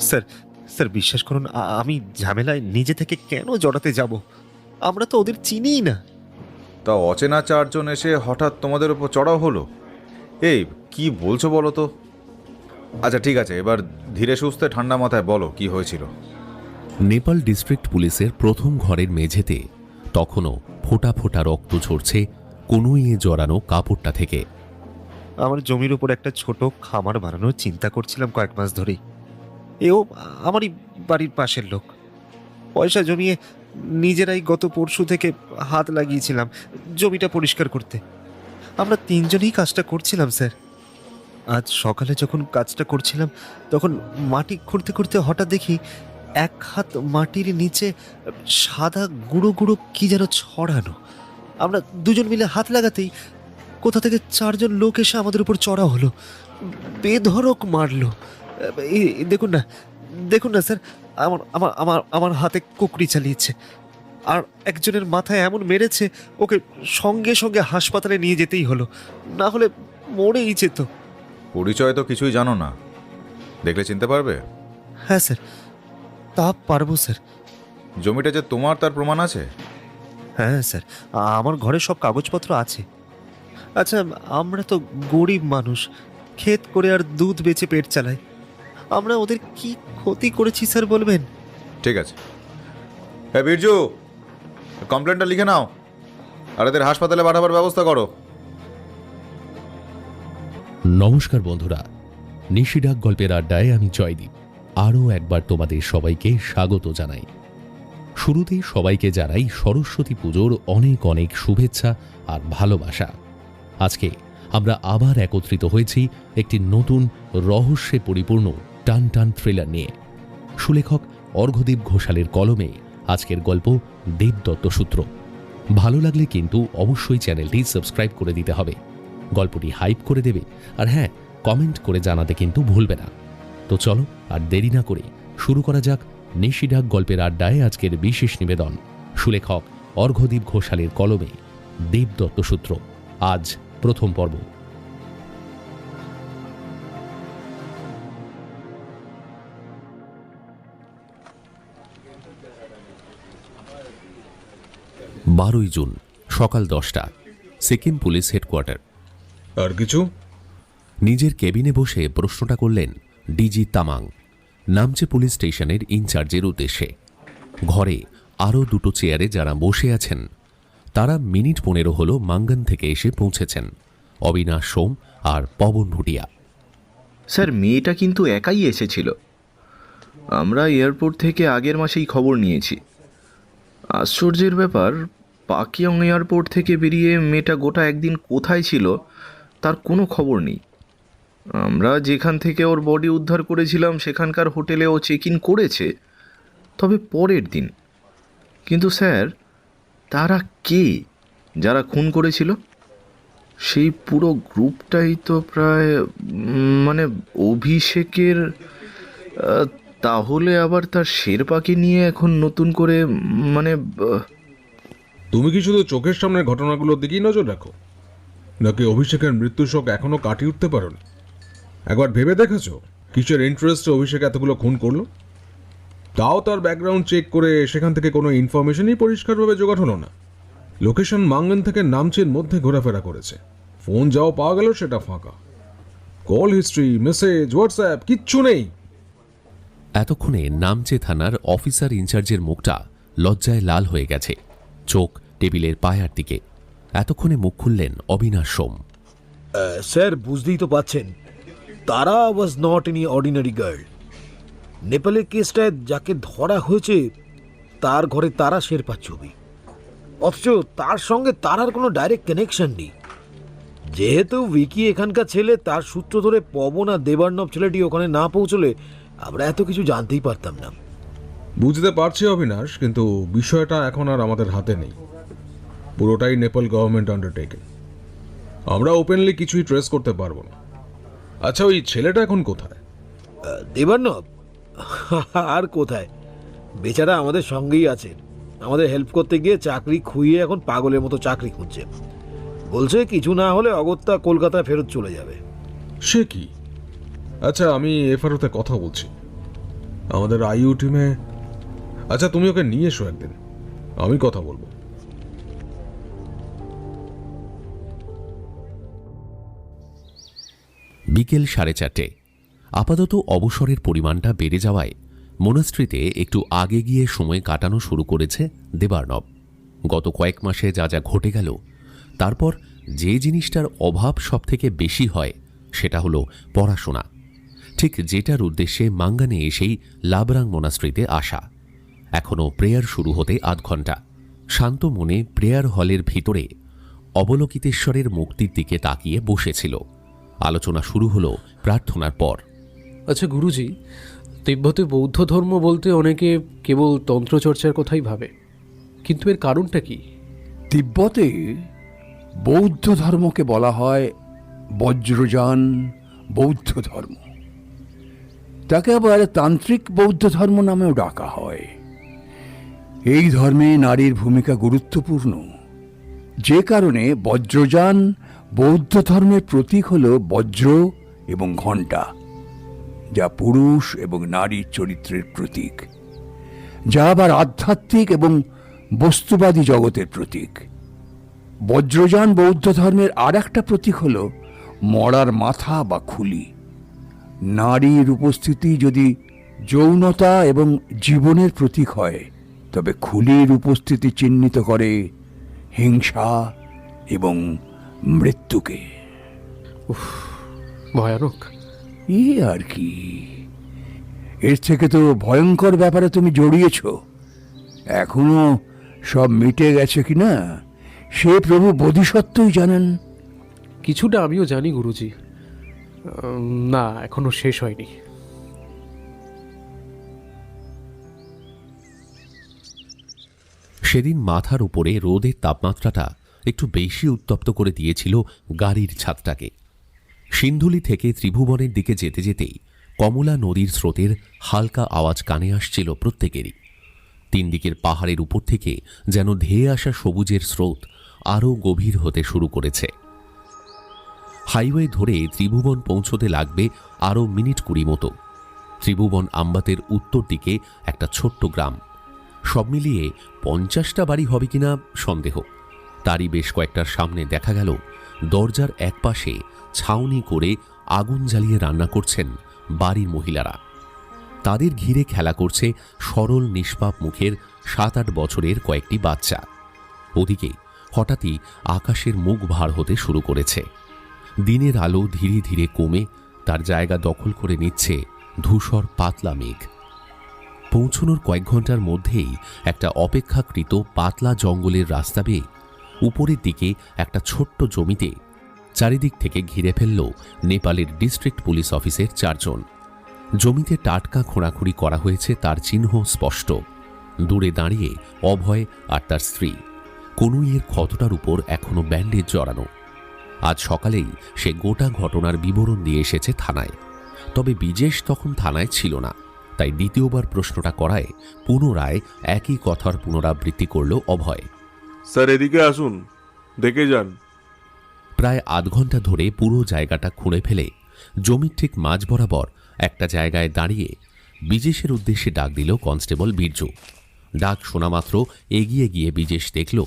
Sir, sir বিশ্বাস করুন, আমি ঝামেলায় নিজে থেকে কেন জড়াতে যাব? আমরা তো ওদের চিনিই না। তা অচেনা চারজন এসে হঠাৎ তোমাদের উপর চড়াও হলো? এই কি বলছো বলো তো? আচ্ছা ঠিক আছে, এবার ধীরে সুস্থে ঠান্ডা মাথায় বলো কি হয়েছিল। নেপাল ডিস্ট্রিক্ট পুলিশের প্রথম ঘরের মেঝেতে তখনও ফোঁটা ফোঁটা রক্ত ঝরছে কনুইয়ে জড়ানো কাপড়টা থেকে। আমার জমির উপর একটা ছোট খামার বানানোর চিন্তা করছিলাম কয়েক মাস ধরেই। এও আমারই বাড়ির পাশের লোক। পয়সা জমিয়ে নিজেরাই গত পরশু থেকে হাত লাগিয়েছিলাম জমিটা পরিষ্কার করতে। আমরা তিনজনেই কাজটা করছিলাম স্যার। আজ সকালে যখন কাজটা করছিলাম তখন মাটি খুঁড়তে খুঁড়তে হঠাৎ দেখি এক হাত মাটির নিচে সাদা গুঁড়ো গুঁড়ো কি যেন ছড়ানো। আমরা দুজন মিলে হাত লাগাতেই কোথা থেকে চারজন লোক এসে আমাদের উপর চড়া হলো, বেধড়ক মারলো। দেখুন না, দেখুন না স্যার, আমার আমার আমার আমার হাতে কুকরি চালিয়েছে। আর একজনের মাথায় এমন মেরেছে ওকে সঙ্গে সঙ্গে হাসপাতালে নিয়ে যেতেই হলো, না হলে মরেই যেত। পরিচয় তো কিছুই জানো না, দেখলে চিনতে পারবে? হ্যাঁ স্যার, তা পারবো স্যার। জমিটা যে তোমার তার প্রমাণ আছে? হ্যাঁ স্যার, আমার ঘরে সব কাগজপত্র আছে। আচ্ছা, আমরা তো গরিব মানুষ, ক্ষেত করে আর দুধ বেচে পেট চালাই। আমরা ওদের কি ক্ষতি করেছি স্যার বলবেন? ঠিক আছে, হ্যাঁ বীরজু, কমপ্লেনটা লিখে নাও আর এদের হাসপাতালে পাঠাবার ব্যবস্থা করো। নমস্কার বন্ধুরা, নিশিডাক গল্পের আড্ডায় আমি জয়দীপ আরও একবার তোমাদের সবাইকে স্বাগত জানাই। শুরুতেই সবাইকে জানাই সরস্বতী পুজোর অনেক অনেক শুভেচ্ছা আর ভালোবাসা। আজকে আমরা আবার একত্রিত হয়েছি একটি নতুন রহস্যে পরিপূর্ণ টান টান থ্রিলার নিয়ে। সুলেখক অর্ঘ্যদীপ ঘোষালের কলমে আজকের গল্প দেবদত্ত সূত্র। ভালো লাগলে কিন্তু অবশ্যই চ্যানেলটি সাবস্ক্রাইব করে দিতে হবে, গল্পটি হাইপ করে দেবে, আর হ্যাঁ, কমেন্ট করে জানাতে কিন্তু ভুলবে না। তো চলো আর দেরি না করে শুরু করা যাক নিশিডাক গল্পের আড্ডায় আজকের বিশেষ নিবেদন, সুলেখক অর্ঘ্যদীপ ঘোষালের কলমে দেবদত্ত সূত্র। আজ প্রথম পর্ব। বারোই জুন সকাল 10টা, সিকিম পুলিশ হেডকোয়ার্টার। আর কিছু? নিজের কেবিনে বসে প্রশ্নটা করলেন ডিজি তামাং, নামচে পুলিশ স্টেশনের ইনচার্জের উদ্দেশ্যে। ঘরে আরও দুটো চেয়ারে যারা বসে আছেন তারা মিনিট 15 হলো মাঙ্গান থেকে এসে পৌঁছেছেন, অবিনাশ সোম আর পবন ভুটিয়া। স্যার, মেয়েটা কিন্তু একাই এসেছিল। আমরা এয়ারপোর্ট থেকে আগের মাসেই খবর নিয়েছি। আশ্চর্যের ব্যাপার, পাকিয়ং এয়ারপোর্ট থেকে বেরিয়ে মেয়েটা গোটা একদিন কোথায় ছিল তার কোনো খবর নেই। আমরা যেখান থেকে ওর বডি উদ্ধার করেছিলাম সেখানকার হোটেলে ও চেক ইন করেছে, তবে পরের দিন। কিন্তু স্যার, তারা কে যারা খুন করেছিল? সেই পুরো গ্রুপটাই তো প্রায় মানে অভিষেকের। তাহলে আবার তার শেরপাকে নিয়ে এখন নতুন করে তুমি কি শুধু চোখের সামনের ঘটনাগুলোর দিকেই নজর রাখো, নাকি অভিষেকের মৃত্যু শোক এখনো কাটিয়ে উঠতে পারোনি? একবার ভেবে দেখেছো কিসের ইন্টারেস্টে অভিষেক এতগুলো খুন করলো? তাও তার ব্যাকগ্রাউন্ড চেক করে সেখান থেকে কোনো ইনফরমেশনই পরিষ্কারভাবে জোগাড় হলো না। লোকেশন মাঙ্গান থেকে নামচের মধ্যে ঘোরাফেরা করেছে, ফোন যাও পাওয়া গেল সেটা ফাঁকা, কল হিস্ট্রি, মেসেজ, হোয়াটসঅ্যাপ কিচ্ছু নেই। এতক্ষণে নামচে থানার অফিসার ইনচার্জের মুখটা লজ্জায় লাল হয়ে গেছে, চোখ টেবিলের পায়ার দিকে। এতক্ষণে মুখ খুললেন অবিনাশ সোম। স্যার, বুঝতেই তো পাচ্ছেন, তারা was not any ordinary girl. নেপালের কেসটায় যাকে ধরা হয়েছে তার ঘরে তারা শেরপার ছবি, অথচ তার সঙ্গে তারার কোনো ডাইরেক্ট কানেকশন নেই। যেহেতু উইকি এখানকার ছেলে, তার সূত্র ধরে পবন আর দেবার্ণব ছেলেটি ওখানে না পৌঁছলে আমরা এত কিছু জানতেই পারতাম না। বুঝতে পারছি অবিনাশ, কিন্তু বিষয়টা এখন আর আমাদের হাতে নেই। পুরোটাই নেপাল গভর্নমেন্ট আন্ডারটেকিং। আমরা ওপেনলি কিছুই ট্রেস করতে পারবো না। আচ্ছা, ওই ছেলেটা এখন কোথায়? দেবার্ণব আর কোথায়, বেচারা আমাদের সঙ্গেই আছে। আমাদের হেল্প করতে গিয়ে চাকরি খুইয়ে এখন পাগলের মতো চাকরি খুঁজছে। বলছে কিছু না হলে অগত্যা কলকাতায় ফেরত চলে যাবে। সে কি? আচ্ছা, আমি এফআরওতে কথা বলছি। আমাদের আইইউ টিমে। আচ্ছা, তুমি ওকে নিয়ে এসো একদিন, আমি কথা বলবো। বিকেল 4:30। আপাতত অবসরের পরিমাণটা বেড়ে যাওয়ায় মোনাস্ট্রিতে একটু আগে গিয়ে সময় কাটানো শুরু করেছে দেবার্ণব। গত কয়েক মাসে যা যা ঘটে গেল, তারপর যে জিনিসটার অভাব সবথেকে বেশি হয় সেটা হলো পড়াশোনা। ঠিক যেটার উদ্দেশ্যে মাঙ্গানে এসেই লাবরাং মোনাস্ট্রিতে আসা। এখনও প্রেয়ার শুরু হতে আধ ঘন্টা। শান্ত মনে প্রেয়ার হলের ভিতরে অবলোকিতেশ্বরের মূর্তির দিকে তাকিয়ে বসেছিল। আলোচনা শুরু হলো প্রার্থনার পর। আচ্ছা গুরুজি, তিব্বতে বৌদ্ধ ধর্ম বলতে অনেকে কেবল তন্ত্রচর্চার কথাই ভাবে, কিন্তু এর কারণটা কি? তিব্বতে বৌদ্ধ ধর্মকে বলা হয় বজ্রযান বৌদ্ধ ধর্ম। তাকে আবার তান্ত্রিক বৌদ্ধ ধর্ম নামেও ডাকা হয়। এই ধর্মে নারীর ভূমিকা গুরুত্বপূর্ণ, যে কারণে বজ্রযান বৌদ্ধ ধর্মের প্রতীক হল বজ্র এবং ঘণ্টা, যা পুরুষ এবং নারীর চরিত্রের প্রতীক, যা আবার আধ্যাত্মিক এবং বস্তুবাদী জগতের প্রতীক। বজ্রযান বৌদ্ধ ধর্মের আর একটা প্রতীক হল মরার মাথা বা খুলি। নারীর উপস্থিতি যদি যৌনতা এবং জীবনের প্রতীক হয়, তবে খুলির উপস্থিতি চিহ্নিত করে হিংসা এবং মৃত্যুকে। ভয়ানক। আর কি, এর থেকে তো ভয়ঙ্কর ব্যাপারে তুমি জড়িয়েছ। এখনো সব মিটে গেছে কিনা সে প্রভু বোধিসত্ত্বই জানেন। কিছুটা আমিও জানি গুরুজি, না এখনো শেষ হয়নি। সেদিন মাথার উপরে রোদের তাপমাত্রাটা একটু বেশি উত্তপ্ত করে দিয়েছিল গাড়ির ছাদটাকে। সিন্ধুলি থেকে ত্রিভুবনের দিকে যেতে যেতেই কমলা নদীর স্রোতের হালকা আওয়াজ কানে আসছিল প্রত্যেকেরই। তিন দিকের পাহাড়ের উপর থেকে যেন ধেয়ে আসা সবুজের স্রোত আরও গভীর হতে শুরু করেছে। হাইওয়ে ধরে ত্রিভুবন পৌঁছতে লাগবে আরও মিনিট 20 মতো। ত্রিভুবন আমবাতের উত্তর দিকে একটা ছোট্ট গ্রাম। সব মিলিয়ে 50টা বাড়ি হবে কিনা সন্দেহ। তারই বেশ কয়েকটার সামনে দেখা গেল দরজার একপাশে ছাউনি করে আগুন জ্বালিয়ে রান্না করছেন বাড়ির মহিলারা। তাদের ঘিরে খেলা করছে সরল নিষ্পাপ মুখের 7-8 বছরের কয়েকটি বাচ্চা। ওদিকে হঠাৎই আকাশের মুখ ভার হতে শুরু করেছে। দিনের আলো ধীরে ধীরে কমে তার জায়গা দখল করে নিচ্ছে ধূসর পাতলা মেঘ। পৌঁছনোর কয়েক ঘন্টার মধ্যেই একটা অপেক্ষাকৃত পাতলা জঙ্গলের রাস্তা বেয়ে উপরের দিকে একটা ছোট্ট জমিতে চারিদিক থেকে ঘিরে ফেলল নেপালের ডিস্ট্রিক্ট পুলিশ অফিসের 4 জন। জমিতে টাটকা খোঁড়াখুঁড়ি করা হয়েছে, তার চিহ্ন স্পষ্ট। দূরে দাঁড়িয়ে অভয় আর তার স্ত্রী। কনুইয়ের ক্ষতটার উপর এখনো ব্যান্ডেজ জড়ানো। আজ সকালেই সে গোটা ঘটনার বিবরণ দিয়ে এসেছে থানায়। তবে বিজেশ তখন থানায় ছিল না, তাই দ্বিতীয়বার প্রশ্নটা করায় পুনরায় একই কথার পুনরাবৃত্তি করল অভয়। স্যার এদিকে আসুন, দেখে যান। প্রায় আধ ঘন্টা ধরে পুরো জায়গাটা খুঁড়ে ফেলে জমির ঠিক মাঝ বরাবর একটা জায়গায় দাঁড়িয়ে বিজেশের উদ্দেশ্যে ডাক দিল কনস্টেবল বীরজু। ডাক শোনামাত্র এগিয়ে গিয়ে বিজেশ দেখল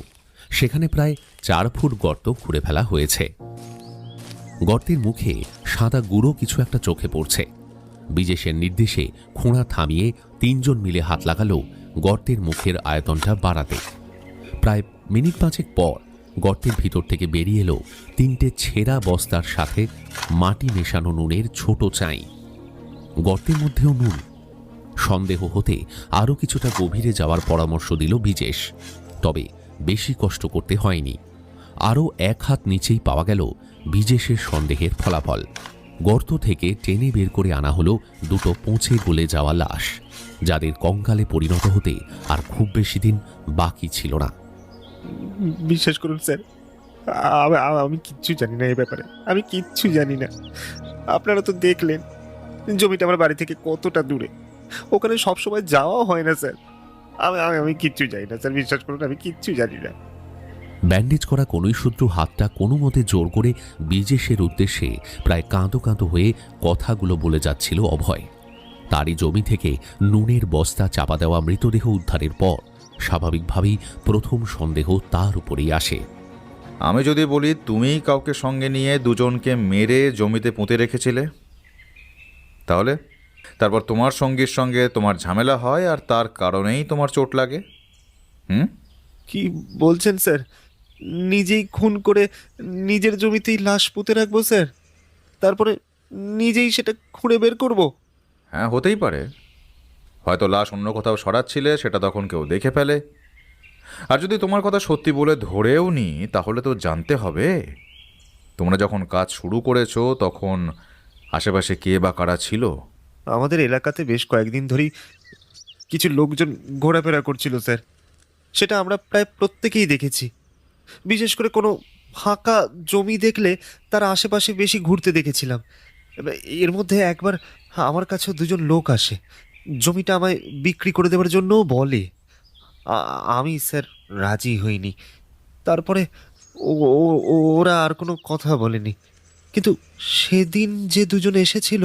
সেখানে প্রায় 4 ফুট গর্ত খুঁড়ে ফেলা হয়েছে। গর্তের মুখে সাদা গুঁড়ো কিছু একটা চোখে পড়ছে। বিজেশের নির্দেশে খোঁড়া থামিয়ে 3 জন মিলে হাত লাগালো গর্তের মুখের আয়তনটা বাড়াতে। প্রায় মিনিট 5 পর গর্তের ভিতর থেকে বেরিয়ে এলো 3টে ছেঁড়া বস্তার সাথে মাটি মেশানো নুনের ছোট চাই। গর্তের মধ্যেও নুন। সন্দেহ হতে আরও কিছুটা গভীরে যাওয়ার পরামর্শ দিল বিজেশ। তবে বেশি কষ্ট করতে হয়নি। আরও 1 হাত নিচেই পাওয়া গেল বিজেশের সন্দেহের ফলাফল। গর্ত থেকে টেনে বের করে আনা হলো 2টো পচে গলে যাওয়া লাশ, যাদের কঙ্কালে পরিণত হতে আর খুব বেশি দিন বাকি ছিল না। বিশ্বাস করুন স্যার, আমি কিচ্ছু জানি না এই ব্যাপারে। আমি কিচ্ছু জানি না। আপনারা তো দেখলেন জমিটা আমার বাড়ি থেকে কতটা দূরে। ওখানে সবসময় যাওয়া হয় না স্যার। আমি কিচ্ছু জানি না স্যার, বিশ্বাস করুন আমি কিচ্ছু জানি না। ব্যান্ডেজ করা কনুইসূত্র হাতটা কোনো মতে জোর করে বিজেশের উদ্দেশ্যে প্রায় কাঁদো কাঁদো হয়ে কথাগুলো বলে যাচ্ছিল অভয়। তারই জমি থেকে নুনের বস্তা চাপা দেওয়া মৃতদেহ উদ্ধারের পর স্বাভাবিকভাবেই প্রথম সন্দেহ তার উপরেই আসে। আমি যদি বলি তুমিই কাউকে সঙ্গে নিয়ে দুজনকে মেরে জমিতে পুঁতে রেখেছিলে, তাহলে তারপর তোমার সঙ্গীর সঙ্গে তোমার ঝামেলা হয় আর তার কারণেই তোমার চোট লাগে। কি বলছেন স্যার? নিজেই খুন করে নিজের জমিতেই লাশ পুঁতে রাখবো স্যার? তারপরে নিজেই সেটা খুঁড়ে বের করব? হ্যাঁ, হতেই পারে। হয়তো লাশ অন্য কোথাও সরাচ্ছিলে, সেটা তখন কেউ দেখে ফেলে। আর যদি তোমার কথা সত্যি বলে ধরেও নি, তাহলে তো জানতে হবে তোমরা যখন কাজ শুরু করেছো তখন আশেপাশে কে বা কারা ছিল। আমাদের এলাকাতে বেশ কয়েকদিন ধরেই কিছু লোকজন ঘোরাফেরা করছিল স্যার, সেটা আমরা প্রায় প্রত্যেকেই দেখেছি। বিশেষ করে কোনো ফাঁকা জমি দেখলে তার আশেপাশে বেশি ঘুরতে দেখেছিলাম। এর মধ্যে একবার আমার কাছেও দুজন লোক আসে, জমিটা আমায় বিক্রি করে দেওয়ার জন্যও বলে। আমি স্যার রাজি হইনি। তারপরে ওরা আর কোনো কথা বলেনি। কিন্তু সেদিন যে দুজন এসেছিল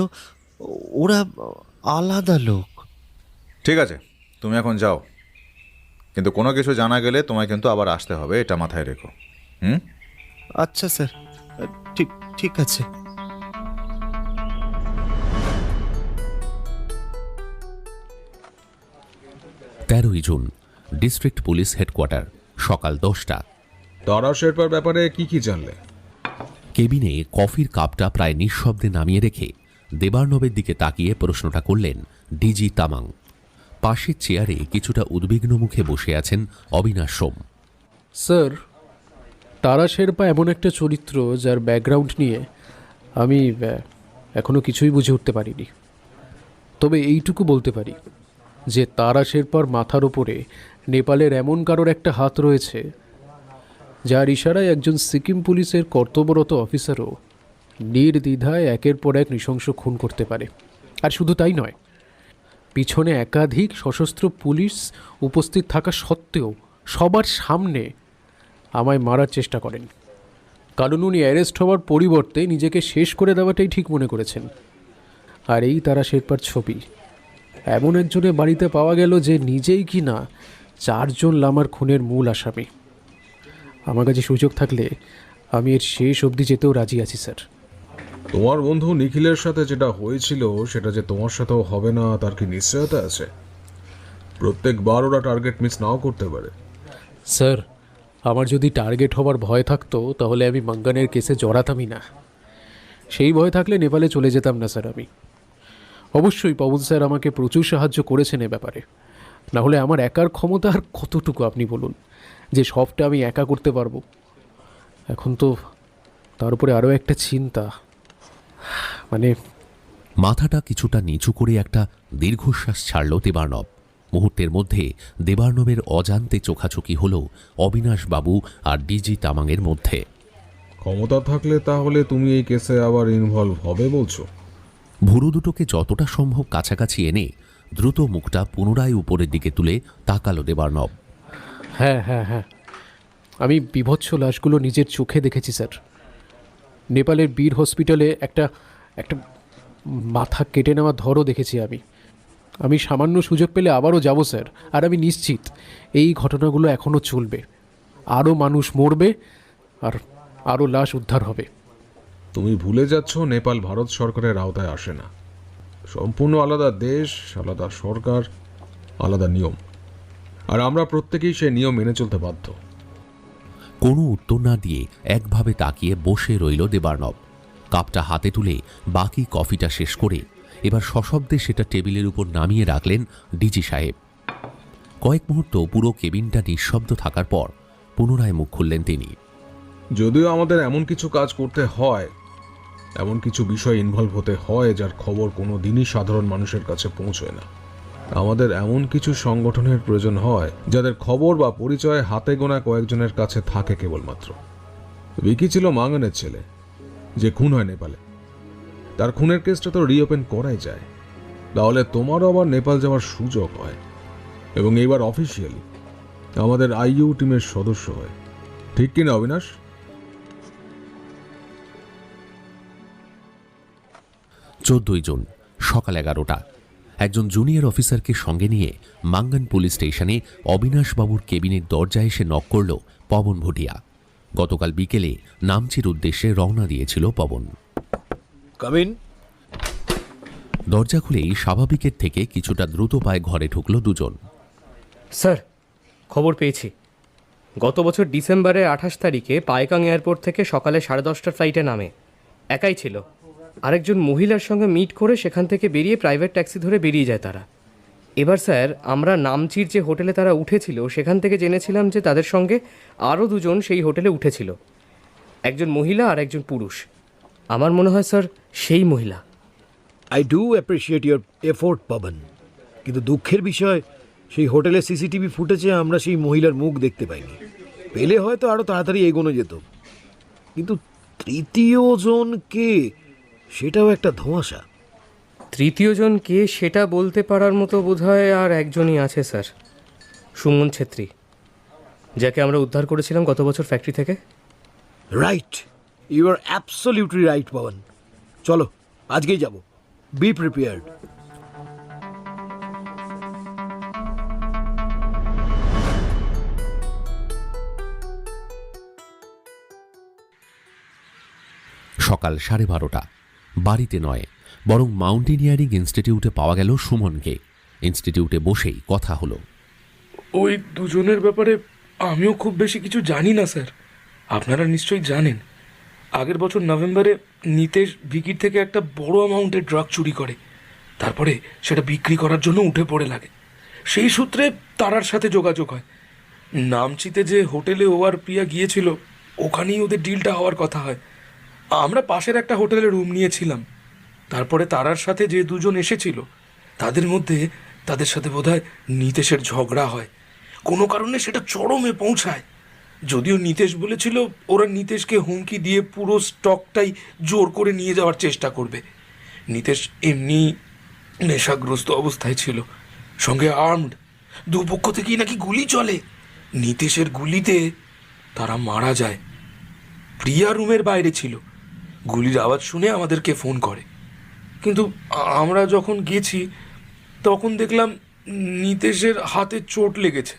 ওরা আলাদা লোক। ঠিক আছে, তুমি এখন যাও, কিন্তু কোনো কিছু জানা গেলে তোমায় কিন্তু আবার আসতে হবে, এটা মাথায় রেখো। আচ্ছা স্যার, ঠিক ঠিক আছে। 13ই জুন, ডিস্ট্রিক্ট পুলিশ হেডকোয়ার্টার, সকাল 10টা। তারা শেরপার ব্যাপারে কি জানলে? কেবিনে কফির কাপটা প্রায় নিঃশব্দে নামিয়ে রেখে দেবার্ণবের দিকে তাকিয়ে প্রশ্নটা করলেন ডিজি তামাং। পাশের চেয়ারে কিছুটা উদ্বিগ্ন মুখে বসে আছেন অবিনাশ সোম। স্যার, তারা শেরপা এমন একটা চরিত্র যার ব্যাকগ্রাউন্ড নিয়ে আমি এখনও কিছুই বুঝে উঠতে পারিনি। তবে এইটুকু বলতে পারি যে তারা শেরপার মাথার ওপরে নেপালের এমন কারোর একটা হাত রয়েছে যার ইশারায় একজন সিকিম পুলিশের কর্তব্যরত অফিসারও নির্দ্বিধায় একের পর এক নৃশংস খুন করতে পারে। আর শুধু তাই নয়, পিছনে একাধিক সশস্ত্র পুলিশ উপস্থিত থাকা সত্ত্বেও সবার সামনে আমায় মারার চেষ্টা করেন, কারণ উনি অ্যারেস্ট হওয়ার পরিবর্তে নিজেকে শেষ করে দেওয়াটাই ঠিক মনে করেছেন। আর এই তারা শেরপার ছবি এমন একজনের বাড়িতে পাওয়া গেল যে নিজেই কি না 4 জন লামার খুনের মূল আসামি। আমার কাছে সুযোগ থাকলে আমি এর শেষ অবধি যেতেও রাজি আছি স্যার। তোমার বন্ধু নিখিলের সাথে যেটা হয়েছিল সেটা যে তোমার সাথেও হবে না তার কি নিশ্চয়তা আছে? প্রত্যেকবার ওরা টার্গেট মিস নাও করতে পারে। স্যার, আমার যদি টার্গেট হবার ভয় থাকতো তাহলে আমি মাঙ্গানের কেসে জড়াতামই না। সেই ভয় থাকলে নেপালে চলে যেতাম না স্যার আমি। অবশ্যই পবন স্যার আমাকে প্রচুর সাহায্য করেছেন এ ব্যাপারে, না হলে আমার একার ক্ষমতা আর কতটুকু আপনি বলুন যে সবটা আমি একা করতে পারবো। এখন তো তার উপরে আরও একটা চিন্তা, মানে মাথাটা কিছুটা নিচু করে একটা দীর্ঘশ্বাস ছাড়ল দেবার্ণব। মুহূর্তের মধ্যে দেবার্ণবের অজান্তে চোখাচোখি হল অবিনাশবাবু আর ডিজি তামাংয়ের মধ্যে। ক্ষমতা থাকলে তাহলে তুমি এই কেসে আবার ইনভলভ হবে বলছো? ভুরু দুটোকে যতটা সম্ভব কাছাকাছি এনে দ্রুত মুখটা পুনরায় উপরের দিকে তুলে তাকালো দেবার্ণব। হ্যাঁ হ্যাঁ হ্যাঁ, আমি বিভৎস লাশগুলো নিজের চোখে দেখেছি স্যার। নেপালের বীর হসপিটালে একটা একটা মাথা কেটে নেওয়া ধরও দেখেছি আমি সামান্য সুযোগ পেলে আবারও যাব স্যার। আর আমি নিশ্চিত এই ঘটনাগুলো এখনও চলবে, আরও মানুষ মরবে আর আরও লাশ উদ্ধার হবে। তুমি ভুলে যাচ্ছ নেপাল ভারত সরকারের আওতায় আসে না। সম্পূর্ণ আলাদা দেশ, আলাদা সরকার, আলাদা নিয়ম, আর আমরা প্রত্যেকেই সেই নিয়ম মেনে চলতে বাধ্য। কোনো উত্তর না দিয়ে একভাবে তাকিয়ে বসে রইল দেবার্ণব। কাপটা হাতে তুলে বাকি কফিটা শেষ করে এবার সশব্দে সেটা টেবিলের উপর নামিয়ে রাখলেন ডিজি সাহেব। কয়েক মুহূর্ত পুরো কেবিনটা নিঃশব্দ থাকার পর পুনরায় মুখ খুললেন তিনি। যদিও আমাদের এমন কিছু কাজ করতে হয়, এমন কিছু বিষয় ইনভলভ হতে হয় যার খবর কোনো দিনই সাধারণ মানুষের কাছে পৌঁছয় না। আমাদের এমন কিছু সংগঠনের প্রয়োজন হয় যাদের খবর বা পরিচয় হাতে গোনা কয়েকজনের কাছে থাকে কেবলমাত্র। বিকি ছিল মাঙ্গানের ছেলে যে খুন হয় নেপালে। তার খুনের কেসটা তো রিওপেন করাই যায়, তাহলে তোমারও আবার নেপাল যাওয়ার সুযোগ হয় এবং এইবার অফিসিয়ালি আমাদের আইইউ টিমের সদস্য হয়। ঠিক কিনা অবিনাশ? 14ই জুন, সকাল 11টা। একজন জুনিয়র অফিসারকে সঙ্গে নিয়ে মাঙ্গান পুলিশ স্টেশনে অবিনাশবাবুর কেবিনের দরজায় এসে নক করল পবন ভুটিয়া। গতকাল বিকেলে নামচির উদ্দেশ্যে রওনা দিয়েছিল পবন। Come in. দরজা খুলেই স্বাভাবিকের থেকে কিছুটা দ্রুত পায়ে ঘরে ঢুকল দুজন। স্যার, খবর পেয়েছি। গত বছর ডিসেম্বরের 28 তারিখে পায়কাং এয়ারপোর্ট থেকে সকালে 10:30টার ফ্লাইটে নামে। একাই ছিল। আরেকজন মহিলার সঙ্গে মিট করে সেখান থেকে বেরিয়ে প্রাইভেট ট্যাক্সি ধরে বেরিয়ে যায় তারা। এবার স্যার, আমরা নামচির যে হোটেলে তারা উঠেছিল সেখান থেকে জেনেছিলাম যে তাদের সঙ্গে আরও দুজন সেই হোটেলে উঠেছিল, একজন মহিলা আর একজন পুরুষ। আমার মনে হয় স্যার সেই মহিলা। I do appreciate your effort Pawan, কিন্তু দুঃখের বিষয় সেই হোটেলের সিসিটিভি ফুটেজে আমরা সেই মহিলার মুখ দেখতে পাইনি। পেলে হয়তো আরও তাড়াতাড়ি এগোনো যেত, কিন্তু তৃতীয় জন কে সেটাও একটা ধোঁয়াশা। তৃতীয় জন কে সেটা বলতে পারার মতো বোধহয় আর একজনই আছে স্যার, সুমন ছেত্রী, যাকে আমরা উদ্ধার করেছিলাম গত বছর ফ্যাক্টরি থেকে। Right, you are absolutely right Pawan. চলো আজকেই যাব, বি প্রিপেয়ার্ড। সকাল 12:30। বাড়িতে নয়, বরং মাউন্টেনিয়ারিং ইনস্টিটিউটে পাওয়া গেল সুমনকে। ইনস্টিটিউটে বসেই কথা হলো। ওই দুজনের ব্যাপারে আমিও খুব বেশি কিছু জানি না স্যার। আপনারা নিশ্চয়ই জানেন, আগের বছর নভেম্বরে নিতেশ ভিকির থেকে একটা বড় অ্যামাউন্টের ড্রাগ চুরি করে, তারপরে সেটা বিক্রি করার জন্য উঠে পড়ে লাগে। সেই সূত্রে তারার সাথে যোগাযোগ হয়। নামচিতে যে হোটেলে ও আর প্রিয়া গিয়েছিল ওখানেই ওদের ডিলটা হওয়ার কথা হয়। আমরা পাশের একটা হোটেলে রুম নিয়েছিলাম। তারপরে তারার সাথে যে দুজন এসেছিল তাদের সাথে বোধহয় নিতেশের ঝগড়া হয়। কোনো কারণে সেটা চরমে পৌঁছায়। যদিও নিতেশ বলেছিল ওরা নিতেশকে হুমকি দিয়ে পুরো স্টকটাই জোর করে নিয়ে যাওয়ার চেষ্টা করবে। নিতেশ এমনি নেশাগ্রস্ত অবস্থায় ছিল, সঙ্গে আর্মড। দুপক্ষ থেকেই নাকি গুলি চলে। নিতেশের গুলিতে তারা মারা যায়। প্রিয়া রুমের বাইরে ছিল, গুলির আওয়াজ শুনে আমাদেরকে ফোন করে। কিন্তু আমরা যখন গেছি তখন দেখলাম নিতেশের হাতে চোট লেগেছে,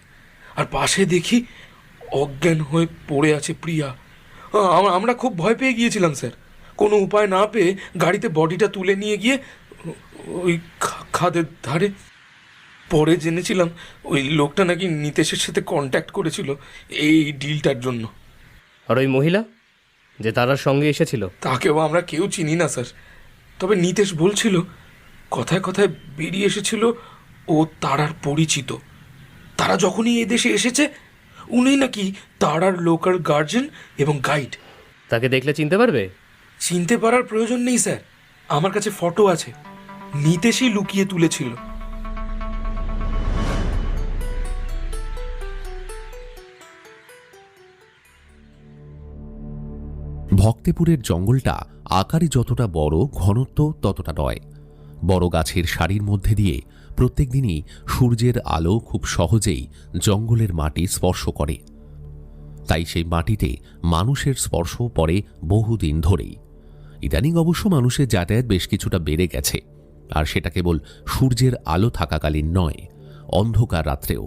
আর পাশে দেখি অজ্ঞান হয়ে পড়ে আছে প্রিয়া। আমরা খুব ভয় পেয়ে গিয়েছিলাম স্যার। কোনো উপায় না পেয়ে গাড়িতে বডিটা তুলে নিয়ে গিয়ে ওই খাদের ধারে। পরে জেনেছিলাম ওই লোকটা নাকি নিতেশের সাথে কন্ট্যাক্ট করেছিল এই ডিলটার জন্য। আর ওই মহিলা যে তারার সঙ্গে এসেছিল, তাকেও আমরা কেউ চিনি না স্যার। তবে নিতেশ বলছিল কথায় কথায় বেরিয়ে এসেছিল ও তারার পরিচিত। তারা যখনই এদেশে এসেছে উনি নাকি তারার লোকাল গার্জিয়ান এবং গাইড। তাকে দেখলে চিনতে পারবে? চিনতে পারার প্রয়োজন নেই স্যার, আমার কাছে ফটো আছে। নিতেশই লুকিয়ে তুলেছিল। ভক্তেপুরের জঙ্গলটা আকারে যতটা বড়, ঘনত্ব ততটা নয়। বড় গাছের সারির মধ্যে দিয়ে প্রত্যেক দিনই সূর্যের আলো খুব সহজেই জঙ্গলের মাটি স্পর্শ করে। তাই সেই মাটিতে মানুষের স্পর্শ পড়ে বহুদিন ধরেই। ইদানিং অবশ্য মানুষের যাতায়াত বেশ কিছুটা বেড়ে গেছে, আর সেটা কেবল সূর্যের আলো থাকাকালীন নয়, অন্ধকার রাত্রেও।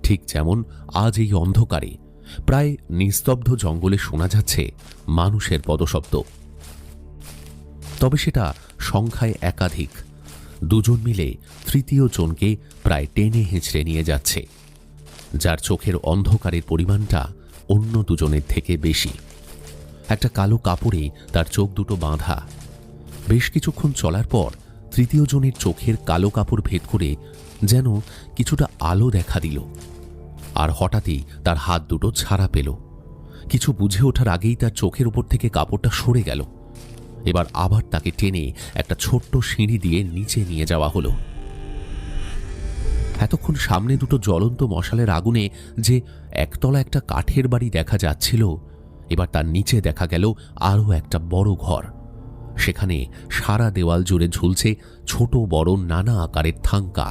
ঠিক যেমন আজ এই অন্ধকারে প্রায় নিস্তব্ধ জঙ্গলে শোনা যাচ্ছে মানুষের পদশব্দ। তবে সেটা সংখ্যায় একাধিক। দুজন মিলে তৃতীয় জনকে প্রায় টেনে হেঁচড়ে নিয়ে যাচ্ছে, যার চোখের অন্ধকারের পরিমাণটা অন্য দুজনের থেকে বেশি। একটা কালো কাপড়ে তার চোখ দুটো বাঁধা। বেশ কিছুক্ষণ চলার পর তৃতীয় জনের চোখের কালো কাপড় ভেদ করে যেন কিছুটা আলো দেখা দিল, আর হঠাৎই তার হাত দুটো ছাড়া পেল। কিছু বুঝে ওঠার আগেই তার চোখের উপর থেকে কাপড়টা সরে গেল। এবার আবার তাকে টেনে একটা ছোট্ট সিঁড়ি দিয়ে নিচে নিয়ে যাওয়া হলো। এতক্ষণ সামনে দুটো জ্বলন্ত মশালের আগুনে যে একতলা একটা কাঠের বাড়ি দেখা যাচ্ছিল, এবার তার নিচে দেখা গেল আরও একটা বড় ঘর। সেখানে সারা দেওয়াল জুড়ে ঝুলছে ছোট বড় নানা আকারের থাঙ্কা,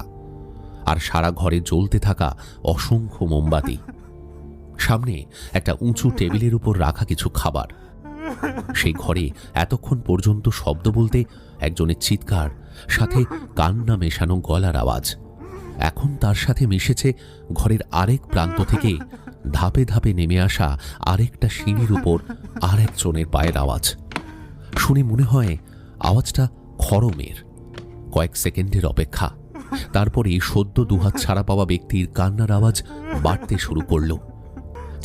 আর সারা ঘরে জ্বলতে থাকা অসংখ্য মোমবাতি। সামনে একটা উঁচু টেবিলের উপর রাখা কিছু খাবার। সেই ঘরে এতক্ষণ পর্যন্ত শব্দ বলতে একজনের চিৎকার, সাথে কান্না মেশানো গলার আওয়াজ। এখন তার সাথে মিশেছে ঘরের আরেক প্রান্ত থেকে ধাপে ধাপে নেমে আসা আরেকটা সিঁড়ির উপর আর একজনের পায়ের আওয়াজ। শুনে মনে হয় আওয়াজটা খড়মের। কয়েক সেকেন্ডের অপেক্ষা, তারপরে সদ্য দুহাত ছাড়া পাওয়া ব্যক্তির কান্নার আওয়াজ বাড়তে শুরু করল।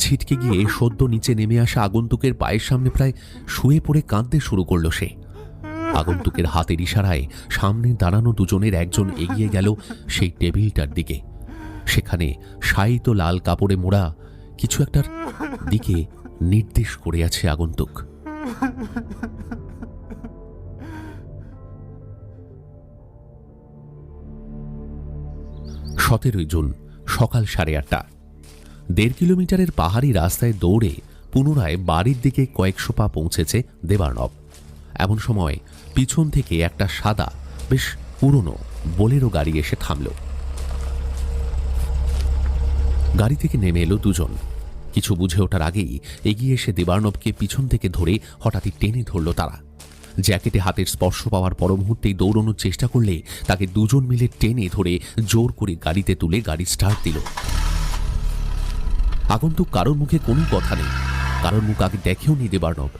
ছিটকে গিয়ে সদ্য নিচে নেমে আসা আগন্তুকের পায়ের সামনে প্রায় শুয়ে পড়ে কাঁদতে শুরু করল সে। আগন্তুকের হাতের ইশারায় সামনে দাঁড়ানো দুজনের একজন এগিয়ে গেল সেই টেবিলটার দিকে। সেখানে শায়িত লাল কাপড়ে মোড়া কিছু একটার দিকে নির্দেশ করে আছে আগন্তুক। 17 জুন সকাল 8:30। 1.5 কিলোমিটারের পাহাড়ি রাস্তায় দৌড়ে পুনরায় বাড়ির দিকে কয়েকশো পা পৌঁছেছে দেবার্ণব। এমন সময় পিছন থেকে একটা সাদা বেশ পুরনো বোলেরো গাড়ি এসে থামল। গাড়ি থেকে নেমে এলো দুজন। কিছু বুঝে ওঠার আগেই এগিয়ে এসে দেবার্ণবকে পিছন থেকে ধরে হঠাৎই টেনে ধরল তারা। জ্যাকেটে হাতের স্পর্শ পাওয়ার পর মুহূর্তেই দৌড়ানোর চেষ্টা করলে তাকে দুজন মিলে টেনে ধরে জোর করে গাড়িতে তুলে গাড়ি স্টার্ট দিল। আগন্তুক কারোর মুখে কোনো কথা নেই, কারোর মুখ আগে দেখেও নি দেবার্ণব।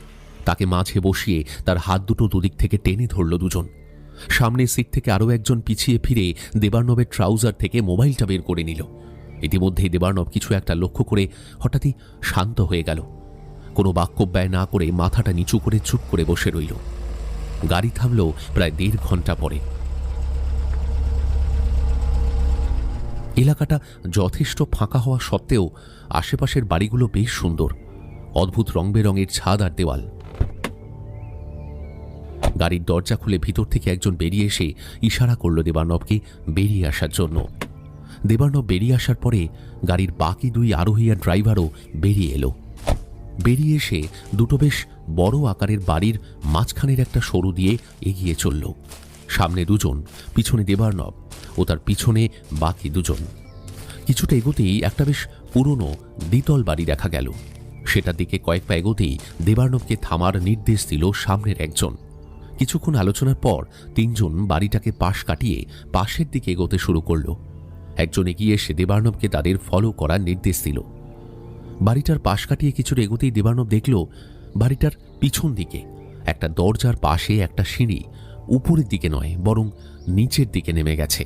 তাকে মাঝে বসিয়ে তার হাত দুটো দুদিক থেকে টেনে ধরল দুজন। সামনের সিট থেকে আরও একজন পিছিয়ে ফিরে দেবার্ণবের ট্রাউজার থেকে মোবাইলটা বের করে নিল। ইতিমধ্যেই দেবার্ণব কিছু একটা লক্ষ্য করে হঠাৎই শান্ত হয়ে গেল। কোনো বাক্য ব্যয় না করে মাথাটা নিচু করে চুপ করে বসে রইল। গাড়ি থামল প্রায় 1.5 ঘন্টা পরে। এলাকাটা যথেষ্ট ফাঁকা হওয়া সত্ত্বেও আশেপাশের বাড়িগুলো বেশ সুন্দর, অদ্ভুত রং বেরঙের ছাদ আর দেওয়াল। গাড়ির দরজা খুলে ভিতর থেকে একজন বেরিয়ে এসে ইশারা করল দেবার্ণবকে বেরিয়ে আসার জন্য। দেবার্ণব বেরিয়ে আসার পরে গাড়ির বাকি 2 আরোহী আর ড্রাইভারও বেরিয়ে এলো। বেরিয়ে এসে দুটো বেশ বড় আকারের বাড়ির মাঝখানের একটা সরু দিয়ে এগিয়ে চলল। সামনে দুজন, পিছনে দেবার্ণব ও তার পিছনে বাকি দুজন। কিছুটা এগোতেই একটা বেশ পুরনো দ্বিতল বাড়ি দেখা গেল। সেটার দিকে কয়েক পা এগোতেই দেবার্ণবকে থামার নির্দেশ দিল সামনের একজন। কিছুক্ষণ আলোচনার পর 3 জন বাড়িটাকে পাশ কাটিয়ে পাশের দিকে এগোতে শুরু করল। একজন এগিয়ে এসে দেবার্ণবকে তাদের ফলো করার নির্দেশ দিল। বাড়িটার পাশ কাটিয়ে কিছুটা এগোতেই দেবার্ণব দেখল বাড়িটার পিছন দিকে একটা দরজার পাশে একটা সিঁড়ি উপরের দিকে নয় বরং নিচের দিকে নেমে গেছে।